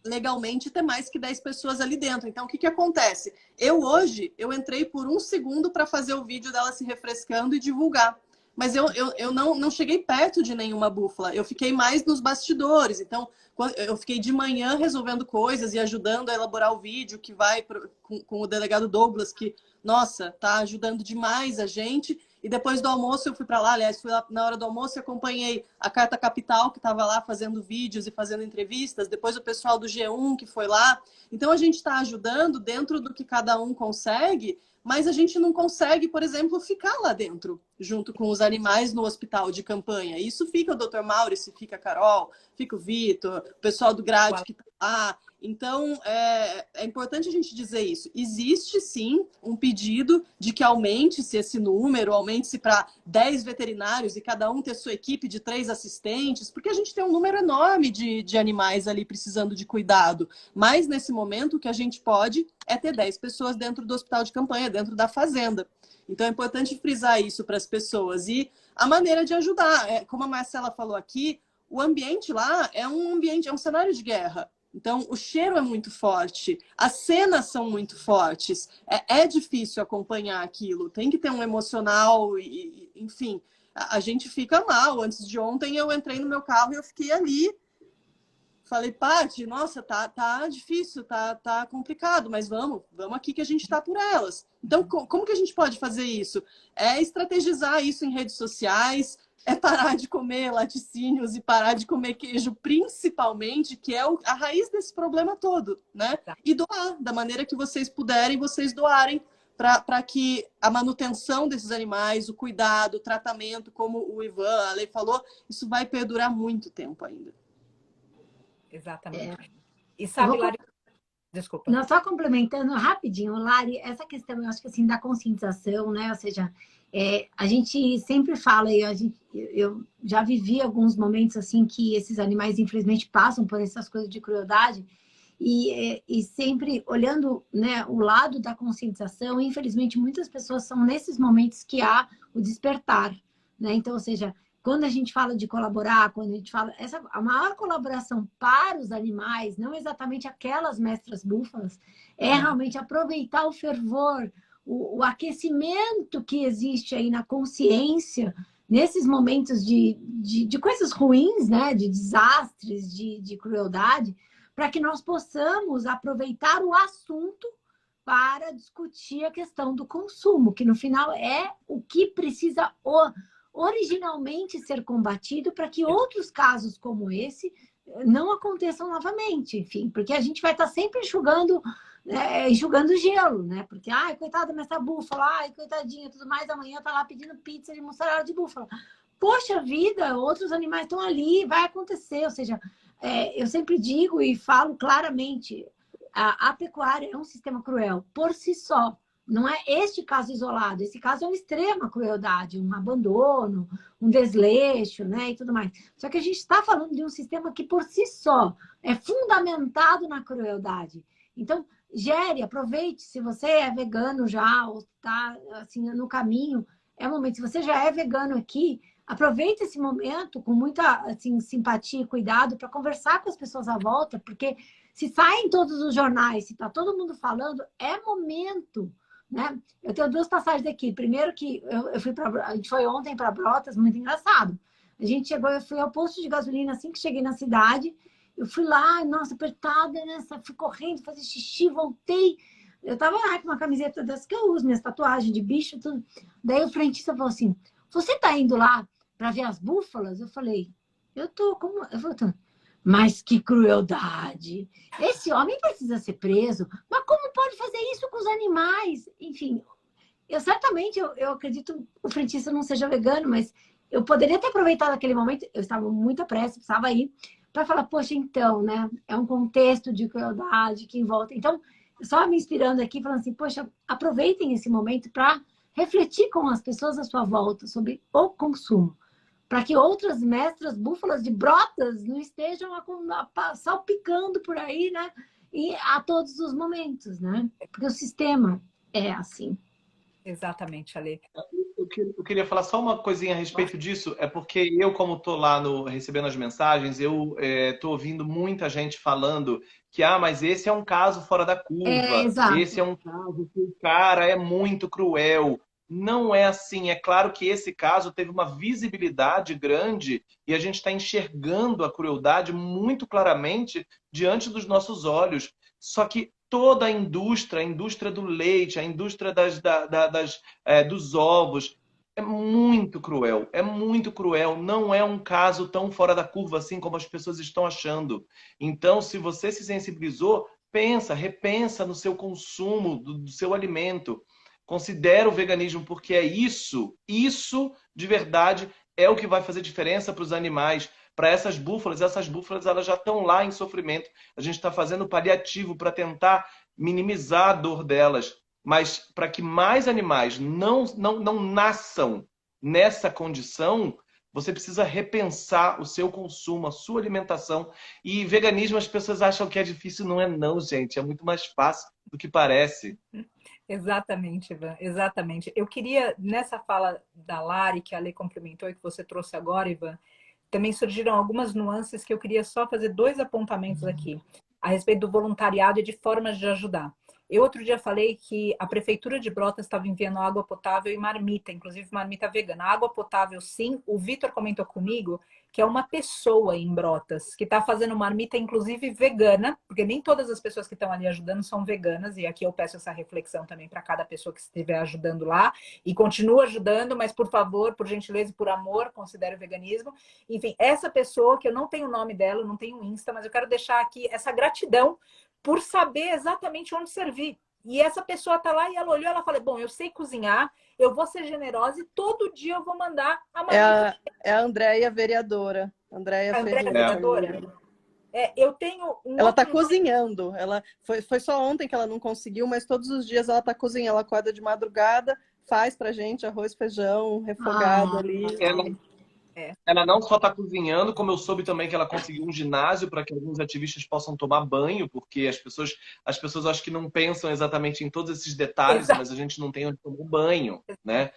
legalmente ter mais que 10 pessoas ali dentro. Então, o que acontece? Hoje, eu entrei por 1 segundo para fazer o vídeo dela se refrescando e divulgar. Mas eu não cheguei perto de nenhuma búfala. Eu fiquei mais nos bastidores. Então, eu fiquei de manhã resolvendo coisas e ajudando a elaborar o vídeo que vai com o delegado Douglas, que, nossa, tá ajudando demais a gente. E depois do almoço eu fui para lá, aliás, fui lá na hora do almoço e acompanhei a Carta Capital, que estava lá fazendo vídeos e fazendo entrevistas, depois o pessoal do G1 que foi lá. Então a gente está ajudando dentro do que cada um consegue, mas a gente não consegue, por exemplo, ficar lá dentro, junto com os animais no hospital de campanha. Isso fica o Dr. Maurice, fica a Carol, fica o Vitor, o pessoal do GRAD que está lá. Então, é importante a gente dizer isso. Existe, sim, um pedido de que aumente-se esse número, aumente-se para 10 veterinários e cada um ter sua equipe de 3 assistentes, porque a gente tem um número enorme de animais ali precisando de cuidado. Mas, nesse momento, o que a gente pode é ter 10 pessoas dentro do hospital de campanha, dentro da fazenda. Então, é importante frisar isso para as pessoas. E a maneira de ajudar, como a Marcela falou aqui, o ambiente lá é um cenário de guerra. Então, o cheiro é muito forte, as cenas são muito fortes, é difícil acompanhar aquilo, tem que ter um emocional, enfim, a gente fica mal. Antes de ontem eu entrei no meu carro e eu fiquei ali, falei, Paty, nossa, tá difícil, tá complicado, mas vamos aqui que a gente tá por elas. Então, como que a gente pode fazer isso? É estrategizar isso em redes sociais, é parar de comer laticínios e parar de comer queijo, principalmente, que é a raiz desse problema todo, né? E doar, da maneira que vocês puderem, vocês doarem para que a manutenção desses animais, o cuidado, o tratamento, como o Ivan, a Lei falou, isso vai perdurar muito tempo ainda. Exatamente. E sabe, Lari, Desculpa. Não, só complementando rapidinho, Lari, essa questão, eu acho que assim, da conscientização, né? Ou seja, a gente sempre fala, eu já vivi alguns momentos assim que esses animais, infelizmente, passam por essas coisas de crueldade, e sempre olhando, né, o lado da conscientização, infelizmente, muitas pessoas são nesses momentos que há o despertar, né? Então, ou seja, quando a gente fala de colaborar, quando a gente fala... a maior colaboração para os animais, não exatamente aquelas mestras búfalas, é realmente aproveitar o fervor, o aquecimento que existe aí na consciência, nesses momentos de coisas ruins, né? De desastres, de crueldade, para que nós possamos aproveitar o assunto para discutir a questão do consumo, que no final é o que precisa originalmente ser combatido para que outros casos como esse não aconteçam novamente, enfim, porque a gente vai estar sempre enxugando gelo, né? Porque, ai, coitada dessa búfala, ai, coitadinha, tudo mais, amanhã tá lá pedindo pizza de mussarela de búfala. Poxa vida, outros animais estão ali, vai acontecer, ou seja, eu sempre digo e falo claramente, a pecuária é um sistema cruel por si só. Não é este caso isolado. Esse caso é uma extrema crueldade, um abandono, um desleixo, né, e tudo mais. Só que a gente está falando de um sistema que, por si só, é fundamentado na crueldade. Então, gere, aproveite. Se você é vegano já, ou está assim, no caminho, é o momento. Se você já é vegano aqui, aproveite esse momento com muita assim, simpatia e cuidado para conversar com as pessoas à volta, porque se saem todos os jornais, se está todo mundo falando, é momento... Né? Eu tenho duas passagens aqui. Primeiro que a gente foi ontem para Brotas, muito engraçado. A gente chegou, eu fui ao posto de gasolina assim que cheguei na cidade. Eu fui lá, nossa, apertada, né? Fui correndo, fazer xixi, voltei. Eu tava lá com uma camiseta dessa que eu uso, minhas tatuagens de bicho, tudo. Daí o frentista falou assim: você tá indo lá para ver as búfalas? Eu falei: eu tô, como? Eu falei: mas que crueldade! Esse homem precisa ser preso. Mas como pode fazer isso com os animais? Enfim, eu acredito que o frentista não seja vegano, mas eu poderia ter aproveitado aquele momento, eu estava muito à pressa, precisava ir, para falar, poxa, então, né? É um contexto de crueldade que envolve. Então, só me inspirando aqui, falando assim, poxa, aproveitem esse momento para refletir com as pessoas à sua volta sobre o consumo, para que outras mestras búfalas de Brotas não estejam salpicando por aí, né? E a todos os momentos, né? Porque o sistema é assim. Exatamente, Ale. Eu queria falar só uma coisinha a respeito disso, é porque eu, como estou lá recebendo as mensagens, eu estou ouvindo muita gente falando que, mas esse é um caso fora da curva, Exato. esse é um caso que o cara é muito cruel. Não é assim. É claro que esse caso teve uma visibilidade grande e a gente está enxergando a crueldade muito claramente diante dos nossos olhos. Só que toda a indústria do leite, a indústria dos ovos, é muito cruel. É muito cruel. Não é um caso tão fora da curva assim como as pessoas estão achando. Então, se você se sensibilizou, repensa no seu consumo do seu alimento. Considera o veganismo, porque é isso de verdade é o que vai fazer diferença para os animais, para essas búfalas elas já estão lá em sofrimento. A gente está fazendo paliativo para tentar minimizar a dor delas, mas para que mais animais não nasçam nessa condição, você precisa repensar o seu consumo, a sua alimentação. E veganismo, as pessoas acham que é difícil, não é não, gente. É muito mais fácil do que parece. Exatamente, Ivan, exatamente. Eu queria, nessa fala da Lari, que a Lê complementou e que você trouxe agora, Ivan, também surgiram algumas nuances que eu queria só fazer 2 apontamentos aqui, a respeito do voluntariado e de formas de ajudar. Eu outro dia falei que a Prefeitura de Brotas estava enviando água potável e marmita, inclusive marmita vegana. Água potável, sim. O Vitor comentou comigo que é uma pessoa em Brotas que está fazendo marmita, inclusive vegana, porque nem todas as pessoas que estão ali ajudando são veganas, e aqui eu peço essa reflexão também para cada pessoa que estiver ajudando lá, e continua ajudando, mas por favor, por gentileza e por amor, considere o veganismo. Enfim, essa pessoa, que eu não tenho o nome dela, não tenho o Insta, mas eu quero deixar aqui essa gratidão por saber exatamente onde servir. E essa pessoa está lá e ela olhou, ela falou, bom, eu sei cozinhar, eu vou ser generosa e todo dia eu vou mandar a marmita. É a Andréia vereadora. Andréia vereadora. Eu tenho um Ela outro... está cozinhando. Foi só ontem que ela não conseguiu, mas todos os dias ela está cozinhando. Ela acorda de madrugada, faz pra gente arroz, feijão, refogado ali. Ela não só está cozinhando, como eu soube também que ela conseguiu um ginásio para que alguns ativistas possam tomar banho, porque as pessoas acho que não pensam exatamente em todos esses detalhes, Exato. mas a gente não tem onde tomar um banho, né?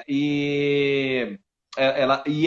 E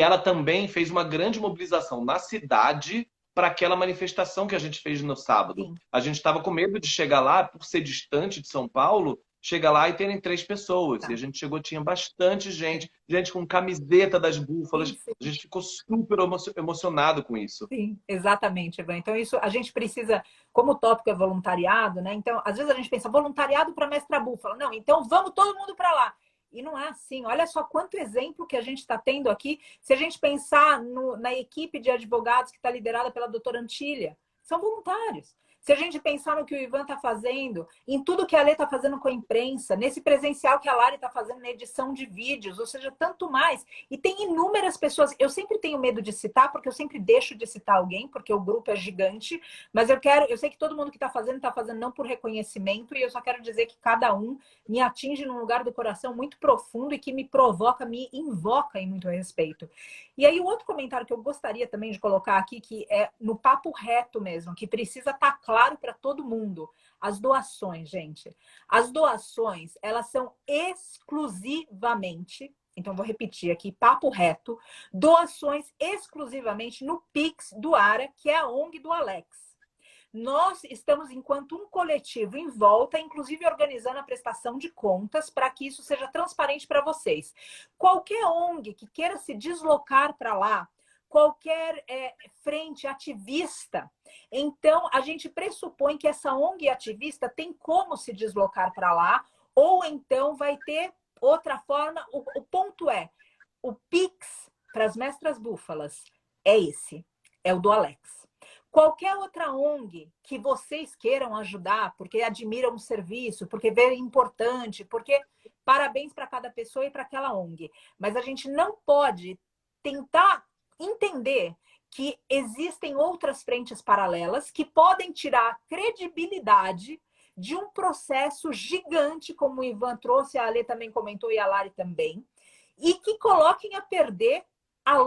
ela também fez uma grande mobilização na cidade para aquela manifestação que a gente fez no sábado. Sim. A gente estava com medo de chegar lá, por ser distante de São Paulo, chega lá e terem 3 pessoas. Tá. E a gente chegou, tinha bastante gente com camiseta das búfalas. Sim, sim. A gente ficou super emocionado com isso. Sim, exatamente, Ivan. Então, isso a gente precisa, como o tópico é voluntariado, né? Então, às vezes a gente pensa, voluntariado para Mestra Búfala. Não, então vamos todo mundo para lá. E não é assim. Olha só quanto exemplo que a gente está tendo aqui. Se a gente pensar na equipe de advogados que está liderada pela doutora Antília, são voluntários. Se a gente pensar no que o Ivan está fazendo, em tudo que a Lê está fazendo com a imprensa, nesse presencial que a Lari está fazendo na edição de vídeos, ou seja, tanto mais. E tem inúmeras pessoas. Eu sempre tenho medo de citar, porque eu sempre deixo de citar alguém, porque o grupo é gigante. Mas eu sei que todo mundo que está fazendo não por reconhecimento, e eu só quero dizer que cada um me atinge num lugar do coração muito profundo e que me provoca, me invoca em muito respeito. E aí o outro comentário que eu gostaria também de colocar aqui, que é no papo reto mesmo, que precisa estar claro para todo mundo. As doações, gente. As doações, elas são exclusivamente, então vou repetir aqui, papo reto, doações exclusivamente no Pix do ARA, que é a ONG do Alex. Nós estamos, enquanto um coletivo, em volta, inclusive organizando a prestação de contas para que isso seja transparente para vocês. Qualquer ONG que queira se deslocar para lá, qualquer frente ativista, então a gente pressupõe que essa ONG ativista tem como se deslocar para lá, ou então vai ter outra forma. O ponto é, o Pix para as Mestras Búfalas é esse, é o do Alex. Qualquer outra ONG que vocês queiram ajudar, porque admiram o serviço, porque vê importante, porque parabéns para cada pessoa e para aquela ONG. Mas a gente não pode tentar entender que existem outras frentes paralelas que podem tirar a credibilidade de um processo gigante, como o Ivan trouxe, a Ale também comentou e a Lari também, e que coloquem a perder a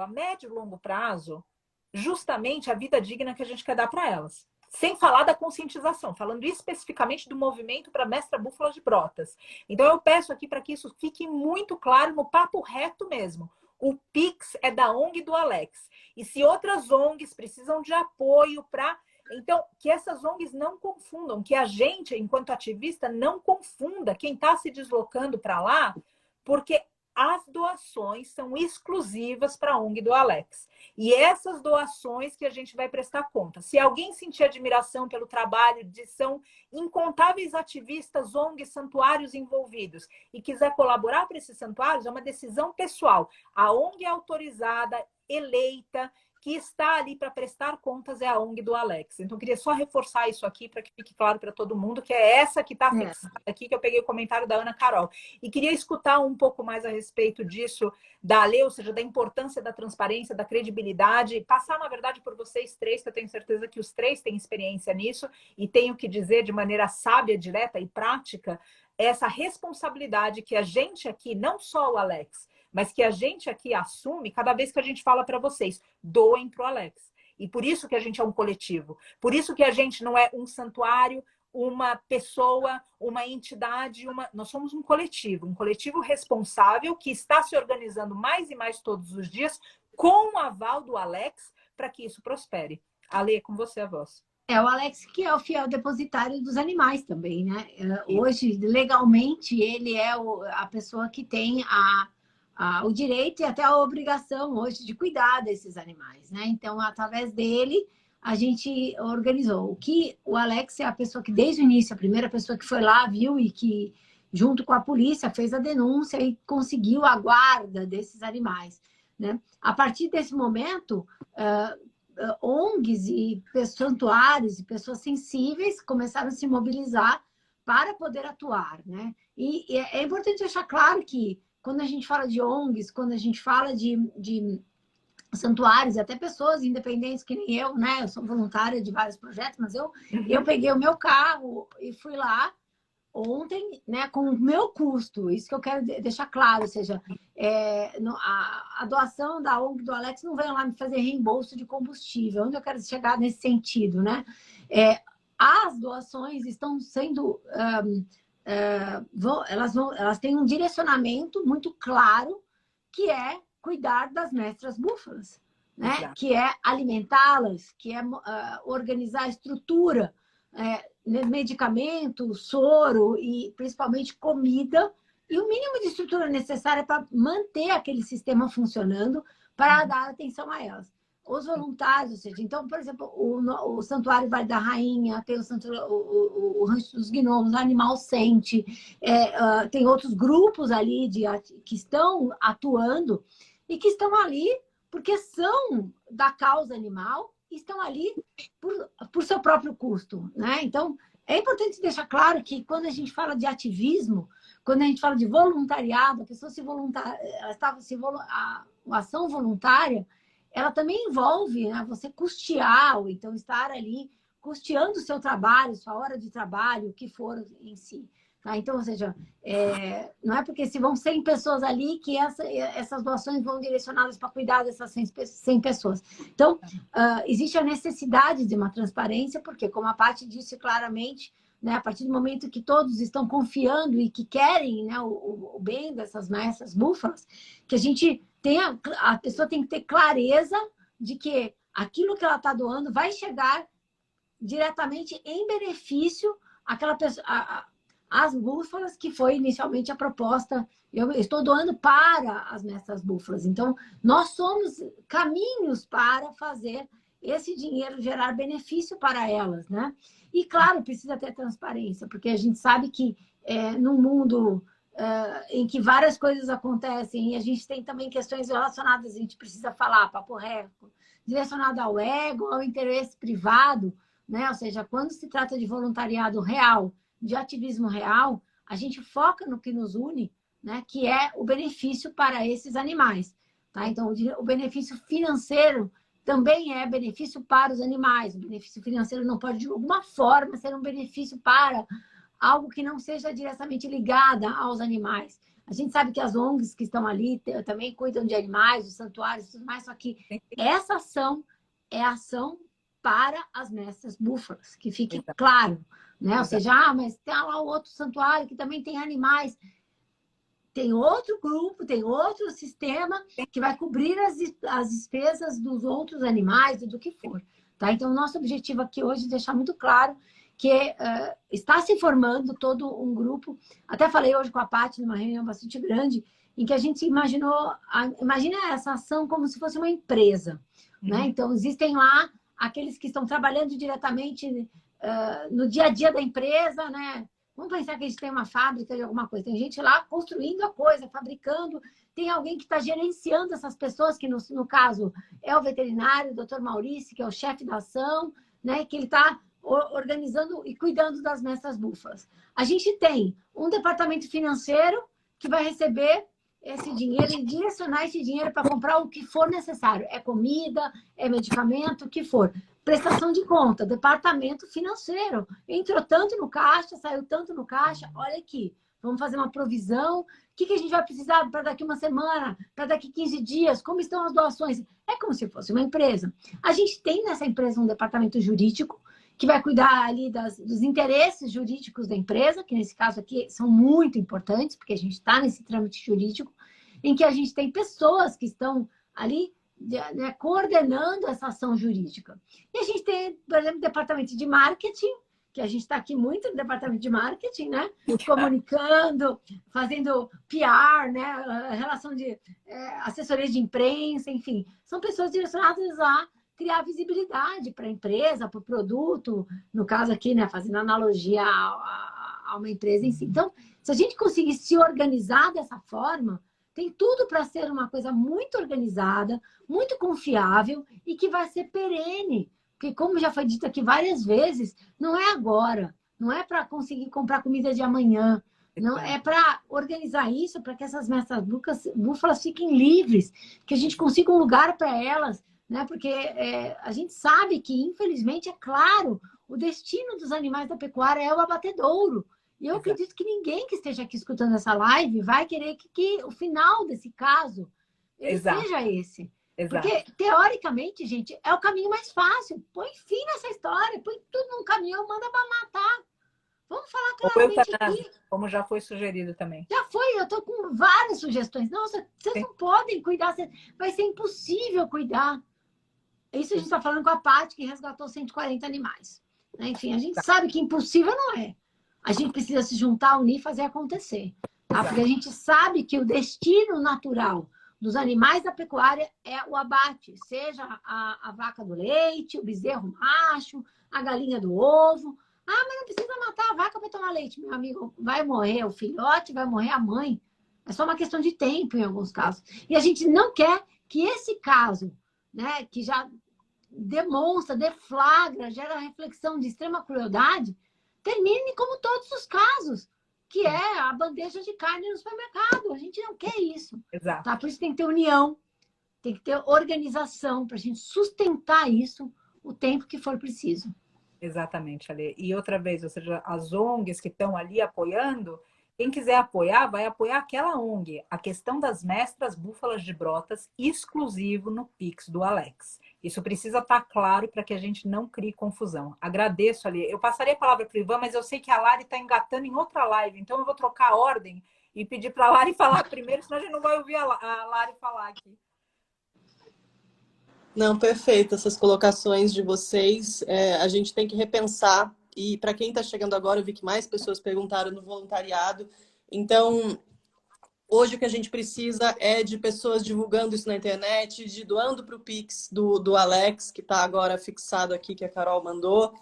médio e longo prazo, justamente a vida digna que a gente quer dar para elas. Sem falar da conscientização, falando especificamente do movimento para Mestra Búfala de Brotas. Então eu peço aqui para que isso fique muito claro no papo reto mesmo. O Pix é da ONG do Alex. E se outras ONGs precisam de apoio para... Então, que essas ONGs não confundam, que a gente, enquanto ativista, não confunda quem está se deslocando para lá, porque as doações são exclusivas para a ONG do Alex. E essas doações que a gente vai prestar conta. Se alguém sentir admiração pelo trabalho, são incontáveis ativistas, ONGs, santuários envolvidos, e quiser colaborar para esses santuários, é uma decisão pessoal. A ONG é autorizada, eleita, que está ali para prestar contas é a ONG do Alex. Então, eu queria só reforçar isso aqui para que fique claro para todo mundo, que é essa que está fixada aqui, que eu peguei o comentário da Ana Carol. E queria escutar um pouco mais a respeito disso, da lei, ou seja, da importância da transparência, da credibilidade, passar, na verdade, por vocês três, que eu tenho certeza que os três têm experiência nisso, e tenho que dizer de maneira sábia, direta e prática, essa responsabilidade que a gente aqui, não só o Alex, mas que a gente aqui assume cada vez que a gente fala para vocês, doem para o Alex. E por isso que a gente é um coletivo. Por isso que a gente não é um santuário, uma pessoa, uma entidade, nós somos um coletivo responsável que está se organizando mais e mais todos os dias com o aval do Alex para que isso prospere. Ale, com você a voz. É o Alex que é o fiel depositário dos animais também, né? Hoje, legalmente, ele é a pessoa que tem o direito e até a obrigação hoje de cuidar desses animais, né? Então, através dele, a gente organizou. O Alex é a pessoa que, desde o início, a primeira pessoa que foi lá, viu e que, junto com a polícia, fez a denúncia e conseguiu a guarda desses animais, né? A partir desse momento, ONGs e santuários e pessoas sensíveis começaram a se mobilizar para poder atuar, né? E é importante deixar claro que quando a gente fala de ONGs, quando a gente fala de santuários e até pessoas independentes que nem eu, né? Eu sou voluntária de vários projetos, mas eu peguei o meu carro e fui lá ontem, né, com o meu custo. Isso que eu quero deixar claro, ou seja, a doação da ONG do Alex não veio lá me fazer reembolso de combustível. Onde eu quero chegar nesse sentido, né? As doações estão sendo... elas têm um direcionamento muito claro, que é cuidar das mestras búfalas, né? Exato. Que é alimentá-las, que é organizar a estrutura, medicamento, soro e principalmente comida, e o mínimo de estrutura necessária para manter aquele sistema funcionando, para dar atenção a elas. Os voluntários, ou seja, então, por exemplo, o Santuário Vale da Rainha, tem o Rancho dos Gnomos, o Animal Sente, tem outros grupos ali que estão atuando e que estão ali porque são da causa animal e estão ali por seu próprio custo, né? Então, é importante deixar claro que quando a gente fala de ativismo, quando a gente fala de voluntariado, a pessoa a ação voluntária, ela também envolve, né, você custear, ou então estar ali custeando o seu trabalho, sua hora de trabalho, o que for em si. Tá? Então, ou seja, não é porque se vão 100 pessoas ali que essas doações vão direcionadas para cuidar dessas 100 pessoas. Então, existe a necessidade de uma transparência, porque, como a Paty disse claramente, né, a partir do momento que todos estão confiando e que querem, né, o bem dessas mestras búfalas, que a pessoa tem que ter clareza de que aquilo que ela está doando vai chegar diretamente em benefício àquela pessoa, às búfalas, que foi inicialmente a proposta. Eu estou doando para as mestras búfalas. Então, nós somos caminhos para fazer esse dinheiro gerar benefício para elas, né? E, claro, precisa ter transparência, porque a gente sabe que num mundo em que várias coisas acontecem, e a gente tem também questões relacionadas, a gente precisa falar, papo reto, direcionado ao ego, ao interesse privado, né? Ou seja, quando se trata de voluntariado real, de ativismo real, a gente foca no que nos une, né? Que é o benefício para esses animais. Tá? Então, o benefício financeiro também é benefício para os animais. O benefício financeiro não pode, de alguma forma, ser um benefício para algo que não seja diretamente ligada aos animais. A gente sabe que as ONGs que estão ali também cuidam de animais, dos santuários e tudo mais, só que essa ação é ação para as mestras búfalas, que fique claro, né? Ou seja, mas tem lá o outro santuário que também tem animais. Tem outro grupo, tem outro sistema que vai cobrir as despesas dos outros animais e do que for. Tá? Então, o nosso objetivo aqui hoje é deixar muito claro que está se formando todo um grupo. Até falei hoje com a Paty, numa reunião bastante grande, em que a gente imagina essa ação como se fosse uma empresa. Né? Então, existem lá aqueles que estão trabalhando diretamente no dia a dia da empresa, né? Vamos pensar que a gente tem uma fábrica de alguma coisa. Tem gente lá construindo a coisa, fabricando. Tem alguém que está gerenciando essas pessoas, que no caso é o veterinário, o Dr. Maurício, que é o chefe da ação, né? Que ele está organizando e cuidando das mestras búfalas. A gente tem um departamento financeiro que vai receber esse dinheiro e direcionar esse dinheiro para comprar o que for necessário. É comida, é medicamento, o que for. Prestação de conta, departamento financeiro. Entrou tanto no caixa, saiu tanto no caixa. Olha aqui, vamos fazer uma provisão. O que a gente vai precisar para daqui uma semana, para daqui 15 dias? Como estão as doações? É como se fosse uma empresa. A gente tem nessa empresa um departamento jurídico que vai cuidar ali dos interesses jurídicos da empresa, que nesse caso aqui são muito importantes, porque a gente está nesse trâmite jurídico, em que a gente tem pessoas que estão ali, né, coordenando essa ação jurídica. E a gente tem, por exemplo, o departamento de marketing, que a gente está aqui muito no departamento de marketing, né? Comunicando, fazendo PR, né? Relação de assessoria de imprensa, enfim. São pessoas direcionadas a criar visibilidade para a empresa, para o produto, no caso aqui, né? Fazendo analogia a uma empresa em si. Então, se a gente conseguir se organizar dessa forma, tem tudo para ser uma coisa muito organizada, muito confiável e que vai ser perene. Porque, como já foi dito aqui várias vezes, não é agora. Não é para conseguir comprar comida de amanhã. Não é para organizar isso, para que essas mestras búfalas fiquem livres, que a gente consiga um lugar para elas, né? Porque a gente sabe que, infelizmente, é claro, o destino dos animais da pecuária é o abatedouro. E eu acredito que ninguém que esteja aqui escutando essa live vai querer que o final desse caso ele seja esse. Porque, teoricamente, gente, é o caminho mais fácil. Põe fim nessa história, põe tudo num caminhão, manda para matar. Vamos falar claramente aqui. Como já foi sugerido também. Já foi, eu estou com várias sugestões. Nossa, vocês não podem cuidar, vai ser impossível cuidar. Isso a gente está falando com a Paty, que resgatou 140 animais. Enfim, a gente sabe que impossível não é. A gente precisa se juntar, unir e fazer acontecer. Tá? Porque a gente sabe que o destino natural dos animais da pecuária é o abate. Seja a vaca do leite, o bezerro macho, a galinha do ovo. Ah, mas não precisa matar a vaca para tomar leite, meu amigo. Vai morrer o filhote, vai morrer a mãe. É só uma questão de tempo em alguns casos. E a gente não quer que esse caso, né, que já demonstra, deflagra, gera reflexão de extrema crueldade, termine como todos os casos, que é a bandeja de carne no supermercado. A gente não quer isso. Exato. Tá? Por isso tem que ter união, tem que ter organização para a gente sustentar isso o tempo que for preciso. Exatamente, Ale. E outra vez, ou seja, as ONGs que estão ali apoiando, quem quiser apoiar, vai apoiar aquela ONG. A questão das mestras búfalas de Brotas, exclusivo no Pix do Alex. Isso precisa estar claro para que a gente não crie confusão. Agradeço, Ali. Eu passaria a palavra para o Ivan, mas eu sei que a Lari está engatando em outra live, então eu vou trocar a ordem e pedir para a Lari falar primeiro, senão a gente não vai ouvir a Lari falar aqui. Não, perfeito. Essas colocações de vocês, a gente tem que repensar. E para quem está chegando agora, eu vi que mais pessoas perguntaram no voluntariado. Então, hoje o que a gente precisa é de pessoas divulgando isso na internet, de doando para o Pix do Alex, que está agora fixado aqui, que a Carol mandou.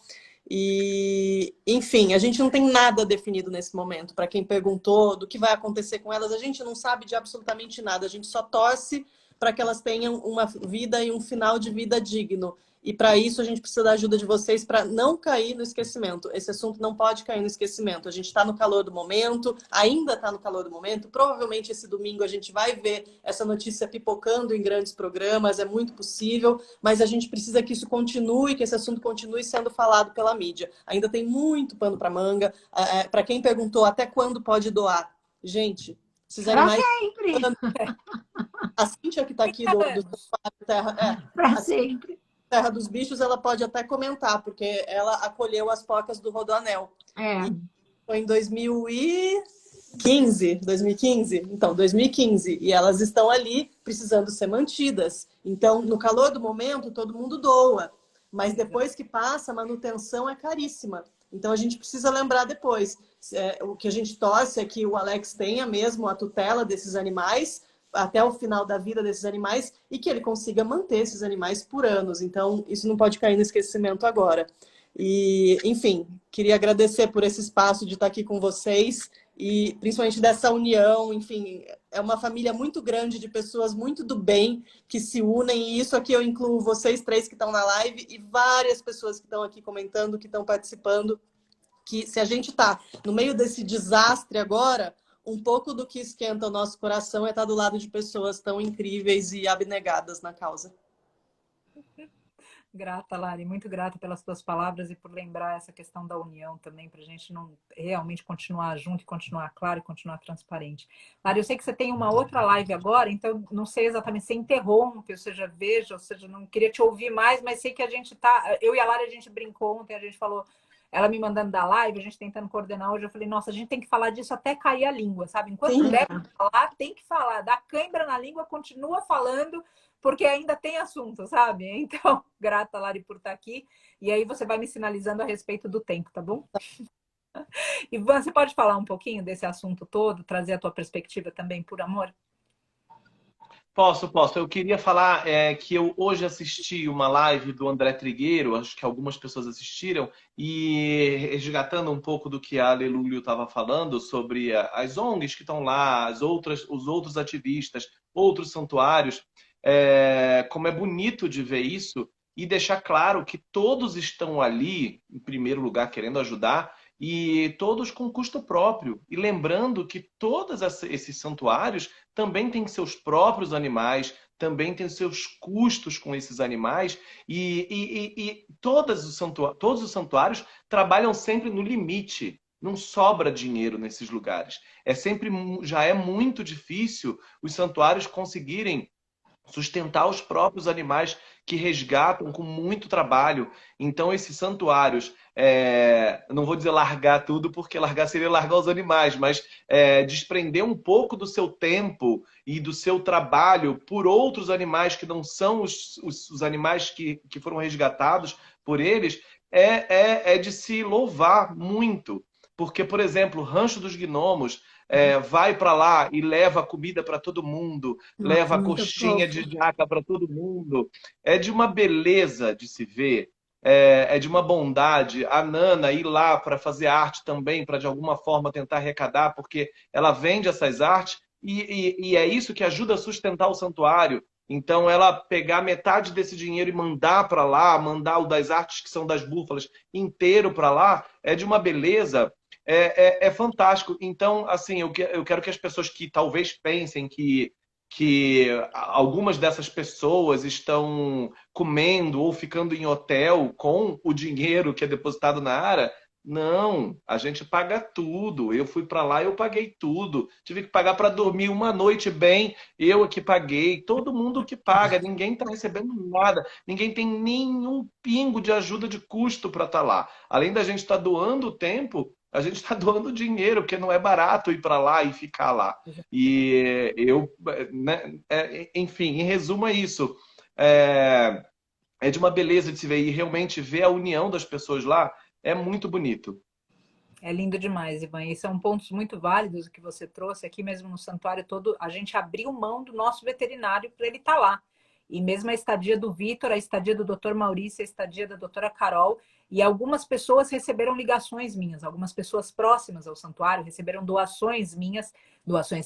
E, enfim, a gente não tem nada definido nesse momento. Para quem perguntou do que vai acontecer com elas, a gente não sabe de absolutamente nada. A gente só torce para que elas tenham uma vida e um final de vida digno. E para isso a gente precisa da ajuda de vocês para não cair no esquecimento. Esse assunto não pode cair no esquecimento. A gente está no calor do momento, ainda está no calor do momento. Provavelmente esse domingo a gente vai ver essa notícia pipocando em grandes programas, é muito possível, mas a gente precisa que isso continue, que esse assunto continue sendo falado pela mídia. Ainda tem muito pano para manga. Para quem perguntou até quando pode doar, gente, esses animais... sempre! A Cíntia, que está aqui do Terra... Para sempre! Terra dos Bichos, ela pode até comentar, porque ela acolheu as focas do Rodoanel. Foi em 2015. Então, 2015. E elas estão ali precisando ser mantidas. Então, no calor do momento, todo mundo doa. Mas depois que passa, a manutenção é caríssima. Então, a gente precisa lembrar depois. O que a gente torce é que o Alex tenha mesmo a tutela desses animais até o final da vida desses animais e que ele consiga manter esses animais por anos. Então, isso não pode cair no esquecimento agora. E, enfim, queria agradecer por esse espaço de estar aqui com vocês e principalmente dessa união. Enfim, é uma família muito grande de pessoas muito do bem que se unem, e isso aqui eu incluo vocês três que estão na live e várias pessoas que estão aqui comentando, que estão participando, que se a gente está no meio desse desastre agora, um pouco do que esquenta o nosso coração é estar do lado de pessoas tão incríveis e abnegadas na causa. Grata, Lari, muito grata pelas tuas palavras e por lembrar essa questão da união também, para a gente não realmente continuar junto e continuar claro e continuar transparente. Lari, eu sei que você tem uma outra live agora, então não sei exatamente se interrompe, ou seja, veja, ou seja, não queria te ouvir mais, mas sei que a gente tá... Eu e a Lari, a gente brincou ontem, a gente falou... Ela me mandando da live, a gente tentando coordenar hoje, eu falei, nossa, a gente tem que falar disso até cair a língua, sabe? Enquanto der pra falar, tem que falar. Dá cãibra na língua, continua falando, porque ainda tem assunto, sabe? Então, grata, Lari, por estar aqui. E aí você vai me sinalizando a respeito do tempo, tá bom? Ivan, você pode falar um pouquinho desse assunto todo, trazer a tua perspectiva também, por amor? Posso. Eu queria falar que eu hoje assisti uma live do André Trigueiro, acho que algumas pessoas assistiram, e resgatando um pouco do que a Alelúlio estava falando sobre as ONGs que estão lá, os outros ativistas, outros santuários, como é bonito de ver isso e deixar claro que todos estão ali, em primeiro lugar, querendo ajudar, e todos com custo próprio. E lembrando que todos esses santuários também têm seus próprios animais, também têm seus custos com esses animais, e todos os santuários trabalham sempre no limite. Não sobra dinheiro nesses lugares. Já é muito difícil os santuários conseguirem sustentar os próprios animais que resgatam com muito trabalho. Então, esses santuários, não vou dizer largar tudo, porque largar seria largar os animais, mas desprender um pouco do seu tempo e do seu trabalho por outros animais que não são os animais que foram resgatados por eles, é de se louvar muito. Porque, por exemplo, o Rancho dos Gnomos vai para lá e leva comida para todo mundo, Nossa, leva muito coxinha fofo. de jaca para todo mundo. É de uma beleza de se ver, é de uma bondade. A Nana ir lá para fazer arte também, para de alguma forma tentar arrecadar, porque ela vende essas artes e é isso que ajuda a sustentar o santuário. Então, ela pegar metade desse dinheiro e mandar para lá, mandar o das artes que são das búfalas inteiro para lá, é de uma beleza. É fantástico. Então, assim, eu quero que as pessoas que talvez pensem que algumas dessas pessoas estão comendo ou ficando em hotel com o dinheiro que é depositado na área, não, a gente paga tudo. Eu fui para lá, eu paguei tudo. Tive que pagar para dormir uma noite bem, eu que paguei. Todo mundo que paga, ninguém está recebendo nada, ninguém tem nenhum pingo de ajuda de custo para estar lá. Além da gente estar doando tempo, a gente está doando dinheiro, porque não é barato ir para lá e ficar lá. E né, enfim, em resumo é isso. É de uma beleza de se ver e realmente ver a união das pessoas lá é muito bonito. É lindo demais, Ivan. E são pontos muito válidos que você trouxe aqui mesmo no santuário todo. A gente abriu mão do nosso veterinário para ele estar lá. E mesmo a estadia do Vitor, a estadia do Dr. Maurício, a estadia da doutora Carol, e algumas pessoas receberam ligações minhas, algumas pessoas próximas ao santuário receberam doações minhas,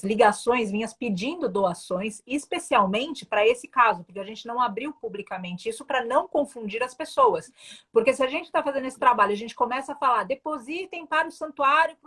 ligações minhas pedindo doações, especialmente para esse caso, porque a gente não abriu publicamente isso para não confundir as pessoas. Porque se a gente está fazendo esse trabalho, a gente começa a falar, depositem para o santuário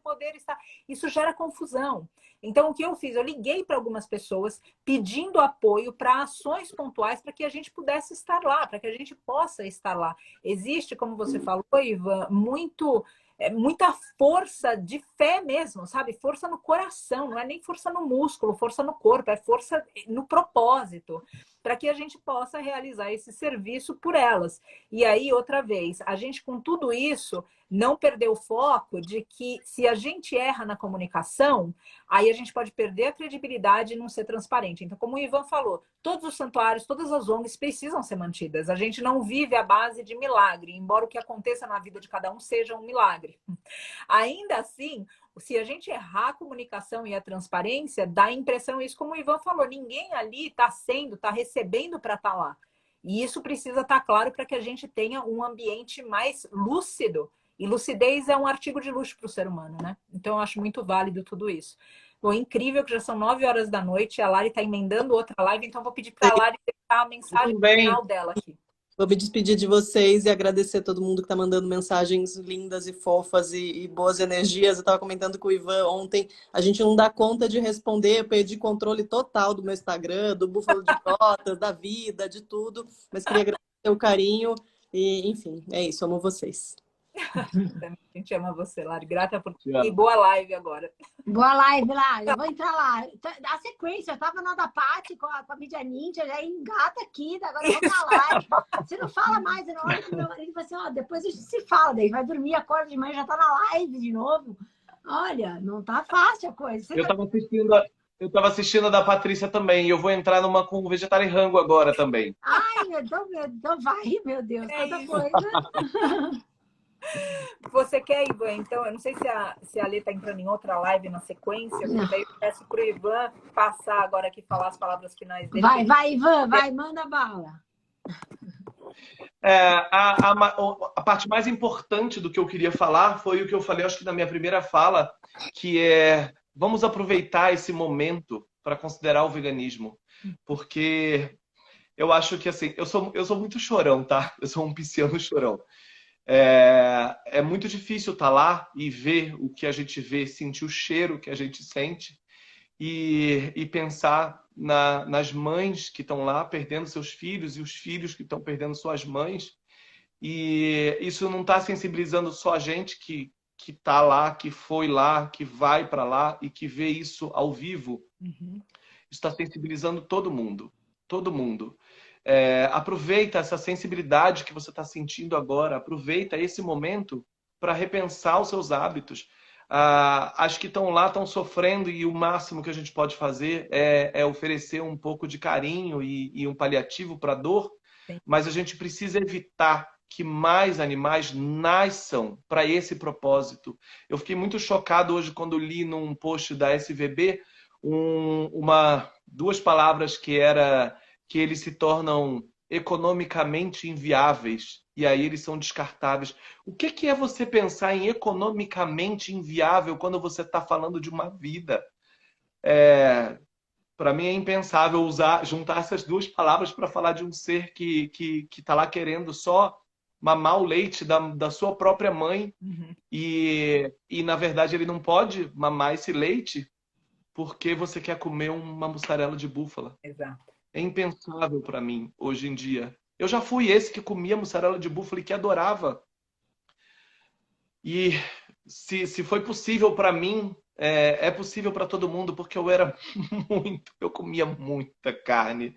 poder estar... Isso gera confusão. Então, o que eu fiz? Eu liguei para algumas pessoas pedindo apoio para ações pontuais para que a gente pudesse estar lá, para que a gente possa estar lá. Existe, como você falou, Ivan, muita força de fé mesmo, sabe? Força no coração, não é nem força no músculo, força no corpo, é força no propósito, para que a gente possa realizar esse serviço por elas. E aí, outra vez, a gente com tudo isso não perder o foco de que se a gente erra na comunicação, aí a gente pode perder a credibilidade e não ser transparente. Então, como o Ivan falou, todos os santuários, todas as ONGs precisam ser mantidas. A gente não vive à base de milagre, embora o que aconteça na vida de cada um seja um milagre. Ainda assim, se a gente errar a comunicação e a transparência, dá a impressão, isso como o Ivan falou, ninguém ali está recebendo para estar lá. E isso precisa estar claro para que a gente tenha um ambiente mais lúcido. E lucidez é um artigo de luxo para o ser humano, né? Então, eu acho muito válido tudo isso. Bom, incrível que já são 9 horas da noite, a Lari está emendando outra live, então vou pedir para a Lari deixar a mensagem final dela aqui. Vou me despedir de vocês e agradecer a todo mundo que está mandando mensagens lindas e fofas e boas energias. Eu estava comentando com o Ivan ontem, a gente não dá conta de responder, eu perdi controle total do meu Instagram, do Búfalo de Brotas, da vida, de tudo, mas queria agradecer o carinho e, enfim, é isso, amo vocês. A gente ama você, Lari. Grata por tudo. E boa live agora. Boa live, Lari. Eu vou entrar lá. A sequência, eu tava na da Paty com a mídia ninja, já engata aqui, agora eu vou pra live. Você não fala mais, na hora que meu marido vai assim, ó, depois a gente se fala, daí vai dormir, acorda de manhã, já tá na live de novo. Olha, não tá fácil a coisa. Eu tava assistindo a da Patrícia também, e eu vou entrar numa com o Vegetarian Rango agora também. Ai, então vai, meu Deus, tanta coisa. Você quer, Ivan? Então, eu não sei se a Lê está entrando em outra live na sequência, mas daí eu peço para o Ivan passar agora aqui, falar as palavras finais dele. Vai, Ivan, vai, manda bala. A parte mais importante do que eu queria falar foi o que eu falei, acho que na minha primeira fala, que é vamos aproveitar esse momento para considerar o veganismo, porque eu acho que assim, eu sou muito chorão, tá? Eu sou um pisciano chorão. É muito difícil estar lá e ver o que a gente vê, sentir o cheiro que a gente sente e pensar nas mães que estão lá perdendo seus filhos e os filhos que estão perdendo suas mães. E isso não está sensibilizando só a gente que está lá, que foi lá, que vai para lá e que vê isso ao vivo. Uhum. Está sensibilizando todo mundo. Todo mundo. Aproveita essa sensibilidade que você está sentindo agora. Aproveita esse momento para repensar os seus hábitos. As que estão lá estão sofrendo e o máximo que a gente pode fazer é oferecer um pouco de carinho e um paliativo para a dor. Sim. Mas a gente precisa evitar que mais animais nasçam para esse propósito. Eu fiquei muito chocado hoje quando li num post da SVB duas palavras que eles se tornam economicamente inviáveis e aí eles são descartáveis. O que é você pensar em economicamente inviável quando você está falando de uma vida? Para mim é impensável juntar essas duas palavras para falar de um ser que está lá querendo só mamar o leite da sua própria mãe. Uhum. E, na verdade, ele não pode mamar esse leite porque você quer comer uma mussarela de búfala. Exato. É impensável para mim, hoje em dia. Eu já fui esse que comia mussarela de búfala e que adorava. E se foi possível para mim, é possível para todo mundo, porque eu comia muita carne.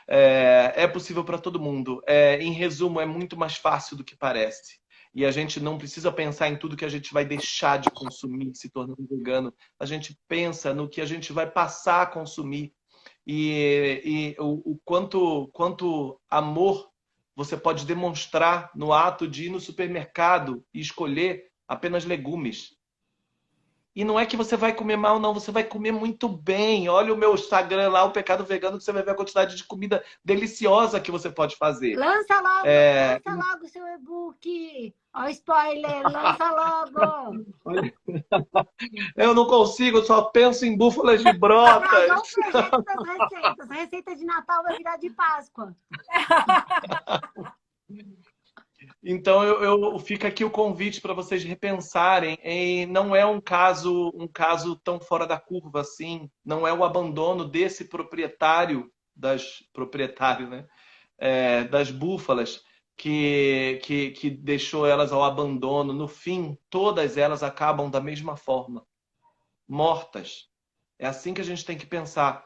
É possível para todo mundo. Em resumo, é muito mais fácil do que parece. E a gente não precisa pensar em tudo que a gente vai deixar de consumir se tornando vegano. A gente pensa no que a gente vai passar a consumir. E o quanto amor você pode demonstrar no ato de ir no supermercado e escolher apenas legumes. E não é que você vai comer mal, não. Você vai comer muito bem. Olha o meu Instagram lá, o Pecado Vegano, que você vai ver a quantidade de comida deliciosa que você pode fazer. Lança logo o seu e-book. Ó, spoiler, lança logo. Eu não consigo, só penso em búfalas de brotas. Vamos projeto das receitas. A receita de Natal vai virar de Páscoa. Então, fica aqui o convite para vocês repensarem. Não é um caso tão fora da curva assim. Não é o abandono desse proprietário, né? Das búfalas, que deixou elas ao abandono. No fim, todas elas acabam da mesma forma. Mortas. É assim que a gente tem que pensar.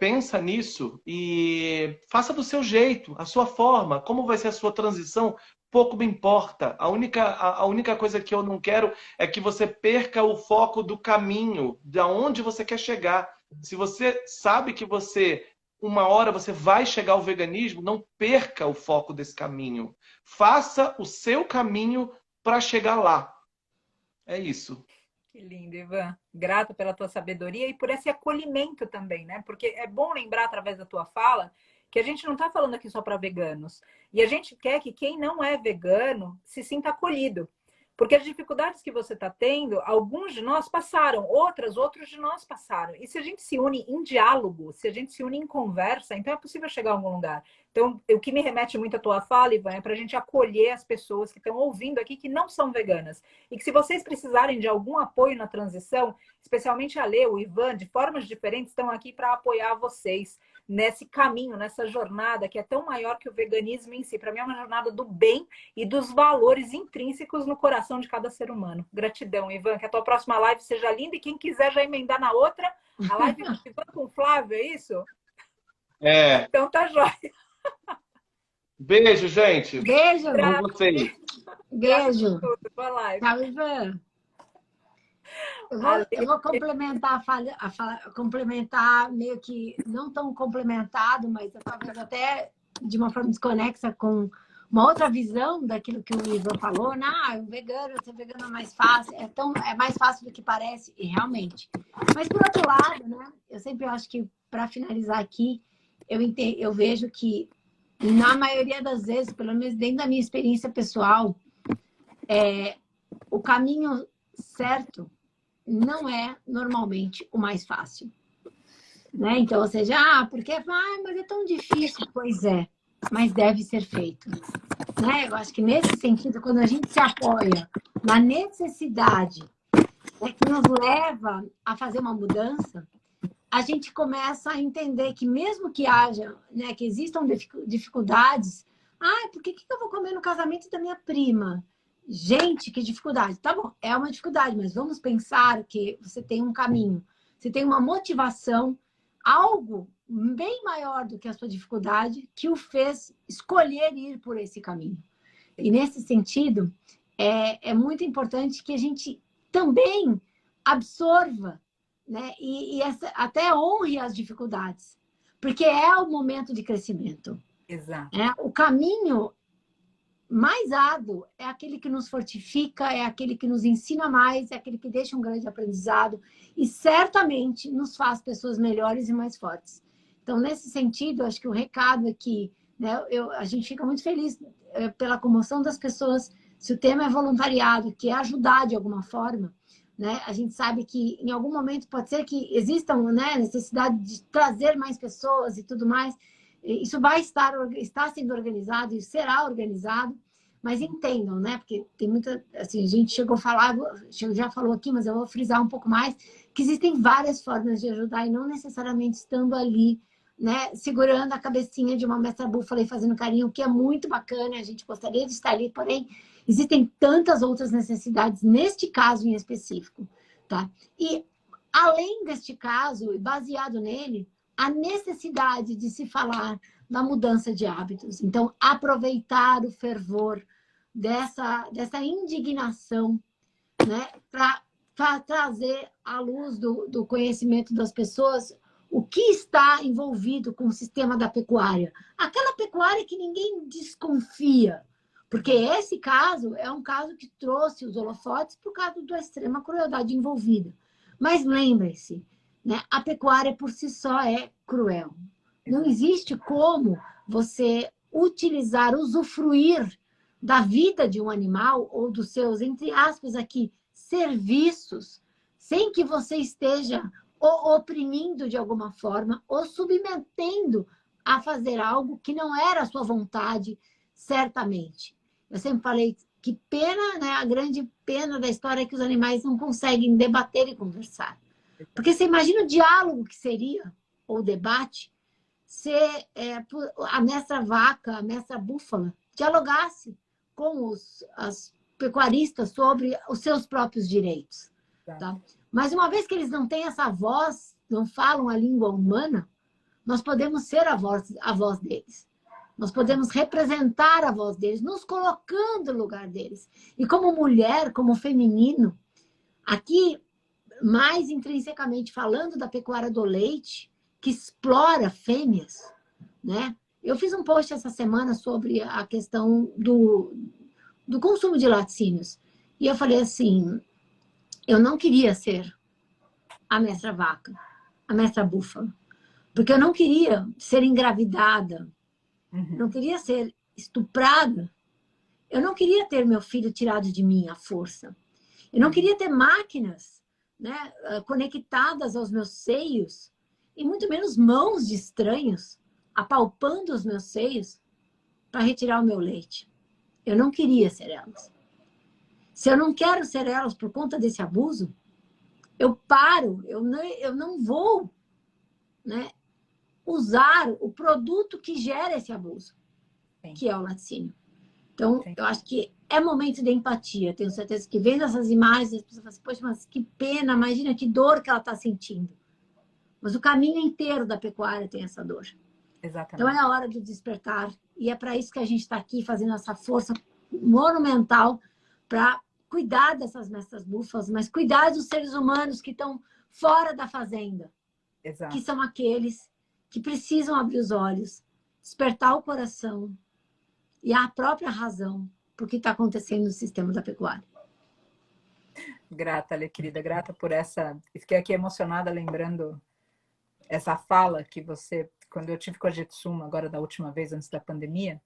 Pensa nisso e faça do seu jeito, a sua forma. Como vai ser a sua transição? Pouco me importa. A única coisa que eu não quero é que você perca o foco do caminho, de onde você quer chegar. Se você sabe que uma hora você vai chegar ao veganismo, não perca o foco desse caminho. Faça o seu caminho para chegar lá. É isso. Que lindo, Ivan. Grata pela tua sabedoria e por esse acolhimento também, né? Porque é bom lembrar, através da tua fala, que a gente não está falando aqui só para veganos. E a gente quer que quem não é vegano se sinta acolhido. Porque as dificuldades que você está tendo, alguns de nós passaram, outros de nós passaram. E se a gente se une em diálogo, se a gente se une em conversa, então é possível chegar a algum lugar. Então, o que me remete muito à tua fala, Ivan, é para a gente acolher as pessoas que estão ouvindo aqui, que não são veganas. E que se vocês precisarem de algum apoio na transição, especialmente a Lê, o Ivan, de formas diferentes, estão aqui para apoiar vocês nesse caminho, nessa jornada que é tão maior que o veganismo em si. Para mim é uma jornada do bem e dos valores intrínsecos no coração de cada ser humano. Gratidão, Ivan. Que a tua próxima live seja linda e quem quiser já emendar na outra, a live do Ivan com o Flávio, é isso? Então tá jóia. Beijo, gente. Beijo. Amo vocês. Beijo. Boa live. Tchau, Ivan. Eu vou complementar complementar meio que não tão complementado, mas talvez até de uma forma desconexa com uma outra visão daquilo que o Ivan falou. Ser vegano é mais fácil, é mais fácil do que parece, e realmente. Mas por outro lado, né? Eu sempre acho que para finalizar aqui, eu vejo que na maioria das vezes, pelo menos dentro da minha experiência pessoal, o caminho certo não é normalmente o mais fácil, né? Então, ou seja, porque mas é tão difícil. Pois é, mas deve ser feito. Né? Eu acho que nesse sentido, quando a gente se apoia na necessidade, né, que nos leva a fazer uma mudança, a gente começa a entender que mesmo que haja, né, que existam dificuldades, por que eu vou comer no casamento da minha prima? Gente, que dificuldade. Tá bom, é uma dificuldade, mas vamos pensar que você tem um caminho, você tem uma motivação, algo bem maior do que a sua dificuldade que o fez escolher ir por esse caminho. E nesse sentido, é muito importante que a gente também absorva, né? E até honre as dificuldades, porque é o momento de crescimento. Exato. O caminho mais árduo é aquele que nos fortifica, é aquele que nos ensina mais, é aquele que deixa um grande aprendizado e certamente nos faz pessoas melhores e mais fortes. Então, nesse sentido, acho que o recado aqui, né, a gente fica muito feliz pela comoção das pessoas. Se o tema é voluntariado, que é ajudar de alguma forma, né, a gente sabe que em algum momento pode ser que existam, né, necessidade de trazer mais pessoas e tudo mais. Isso vai está sendo organizado e será organizado, mas entendam, né? Porque tem muita, assim, a gente chegou a falar, já falou aqui, mas eu vou frisar um pouco mais, que existem várias formas de ajudar e não necessariamente estando ali, né, segurando a cabecinha de uma mestra búfala e fazendo carinho, que é muito bacana, a gente gostaria de estar ali, porém, existem tantas outras necessidades neste caso em específico, tá? E além deste caso, e baseado nele, a necessidade de se falar na mudança de hábitos. Então, aproveitar o fervor dessa indignação, né, para trazer à luz do conhecimento das pessoas o que está envolvido com o sistema da pecuária. Aquela pecuária que ninguém desconfia, porque esse caso é um caso que trouxe os holofotes por causa da extrema crueldade envolvida. Mas lembre-se, né, a pecuária por si só é cruel. Não existe como você utilizar, usufruir da vida de um animal ou dos seus, entre aspas aqui, serviços, sem que você esteja o oprimindo de alguma forma ou submetendo a fazer algo que não era a sua vontade, certamente. Eu sempre falei que pena, né, a grande pena da história é que os animais não conseguem debater e conversar. Porque você imagina o diálogo que seria, ou o debate, se a mestra vaca, a mestra búfala, dialogasse com as pecuaristas sobre os seus próprios direitos. Tá? Mas uma vez que eles não têm essa voz, não falam a língua humana, nós podemos ser a voz deles. Nós podemos representar a voz deles, nos colocando no lugar deles. E como mulher, como feminino, aqui, mais intrinsecamente falando da pecuária do leite, que explora fêmeas, né? Eu fiz um post essa semana sobre a questão do consumo de laticínios. E eu falei assim, eu não queria ser a mestra vaca, a mestra búfala, porque eu não queria ser engravidada, não queria ser estuprada, eu não queria ter meu filho tirado de mim à força, eu não queria ter máquinas, né, conectadas aos meus seios, e muito menos mãos de estranhos apalpando os meus seios para retirar o meu leite. Eu não queria ser elas. Se eu não quero ser elas por conta desse abuso, eu paro, eu não vou, né, usar o produto que gera esse abuso, que é o laticínio. Então, eu acho que é momento de empatia. Tenho certeza que vendo essas imagens, as pessoas falam assim, poxa, mas que pena, imagina que dor que ela está sentindo. Mas o caminho inteiro da pecuária tem essa dor. Exatamente. Então, é a hora do despertar. E é para isso que a gente está aqui, fazendo essa força monumental para cuidar dessas mestras búfalas, mas cuidar dos seres humanos que estão fora da fazenda. Exato. Que são aqueles que precisam abrir os olhos, despertar o coração e a própria razão por que está acontecendo no sistema da pecuária. Grata, Lê, querida, grata por essa... Fiquei aqui emocionada lembrando essa fala que você... Quando eu tive com a Jetsuma, agora da última vez, antes da pandemia,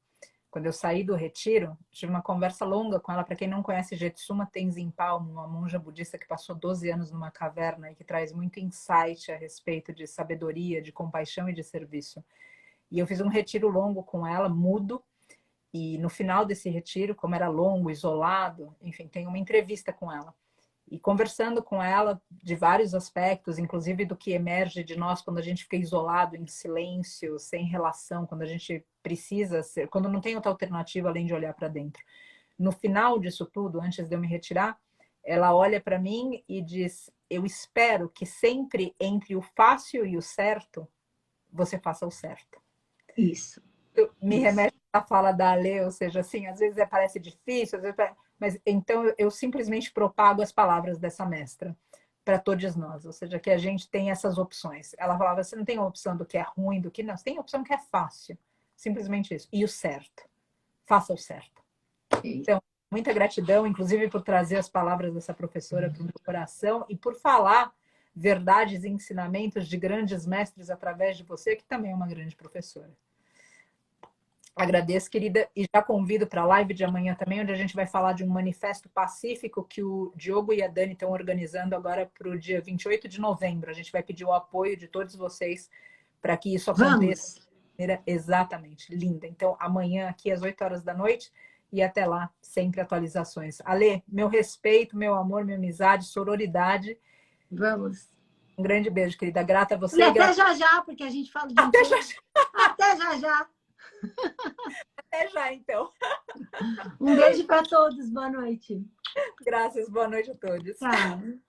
quando eu saí do retiro, tive uma conversa longa com ela. Para quem não conhece, Jetsuma Tenzin Palmo, uma monja budista que passou 12 anos numa caverna e que traz muito insight a respeito de sabedoria, de compaixão e de serviço. E eu fiz um retiro longo com ela, mudo. E no final desse retiro, como era longo, isolado, enfim, tem uma entrevista com ela. E conversando com ela de vários aspectos, inclusive do que emerge de nós quando a gente fica isolado, em silêncio, sem relação, quando a gente precisa ser, quando não tem outra alternativa além de olhar para dentro. No final disso tudo, antes de eu me retirar, ela olha para mim e diz: eu espero que sempre entre o fácil e o certo, você faça o certo. Isso. Me remete à fala da Ale, ou seja, assim, às vezes parece difícil, às vezes mas então eu simplesmente propago as palavras dessa mestra para todos nós, ou seja, que a gente tem essas opções. Ela falava: você não tem a opção do que é ruim, do que não, você tem a opção que é fácil, simplesmente isso. E o certo, faça o certo. Então, muita gratidão, inclusive por trazer as palavras dessa professora para o meu coração e por falar verdades e ensinamentos de grandes mestres através de você, que também é uma grande professora. Agradeço, querida, e já convido para a live de amanhã também, onde a gente vai falar de um manifesto pacífico que o Diogo e a Dani estão organizando agora para o dia 28 de novembro. A gente vai pedir o apoio de todos vocês para que isso aconteça de maneira exatamente linda. Então, amanhã aqui às 8 horas da noite e até lá, sempre atualizações. Ale, meu respeito, meu amor, minha amizade, sororidade. Vamos. Um grande beijo, querida. Grata a você. E até já já, porque a gente fala de Até já já. Até já já. Até já, então. Um beijo para todos. Boa noite. Graças. Boa noite a todos. Tchau.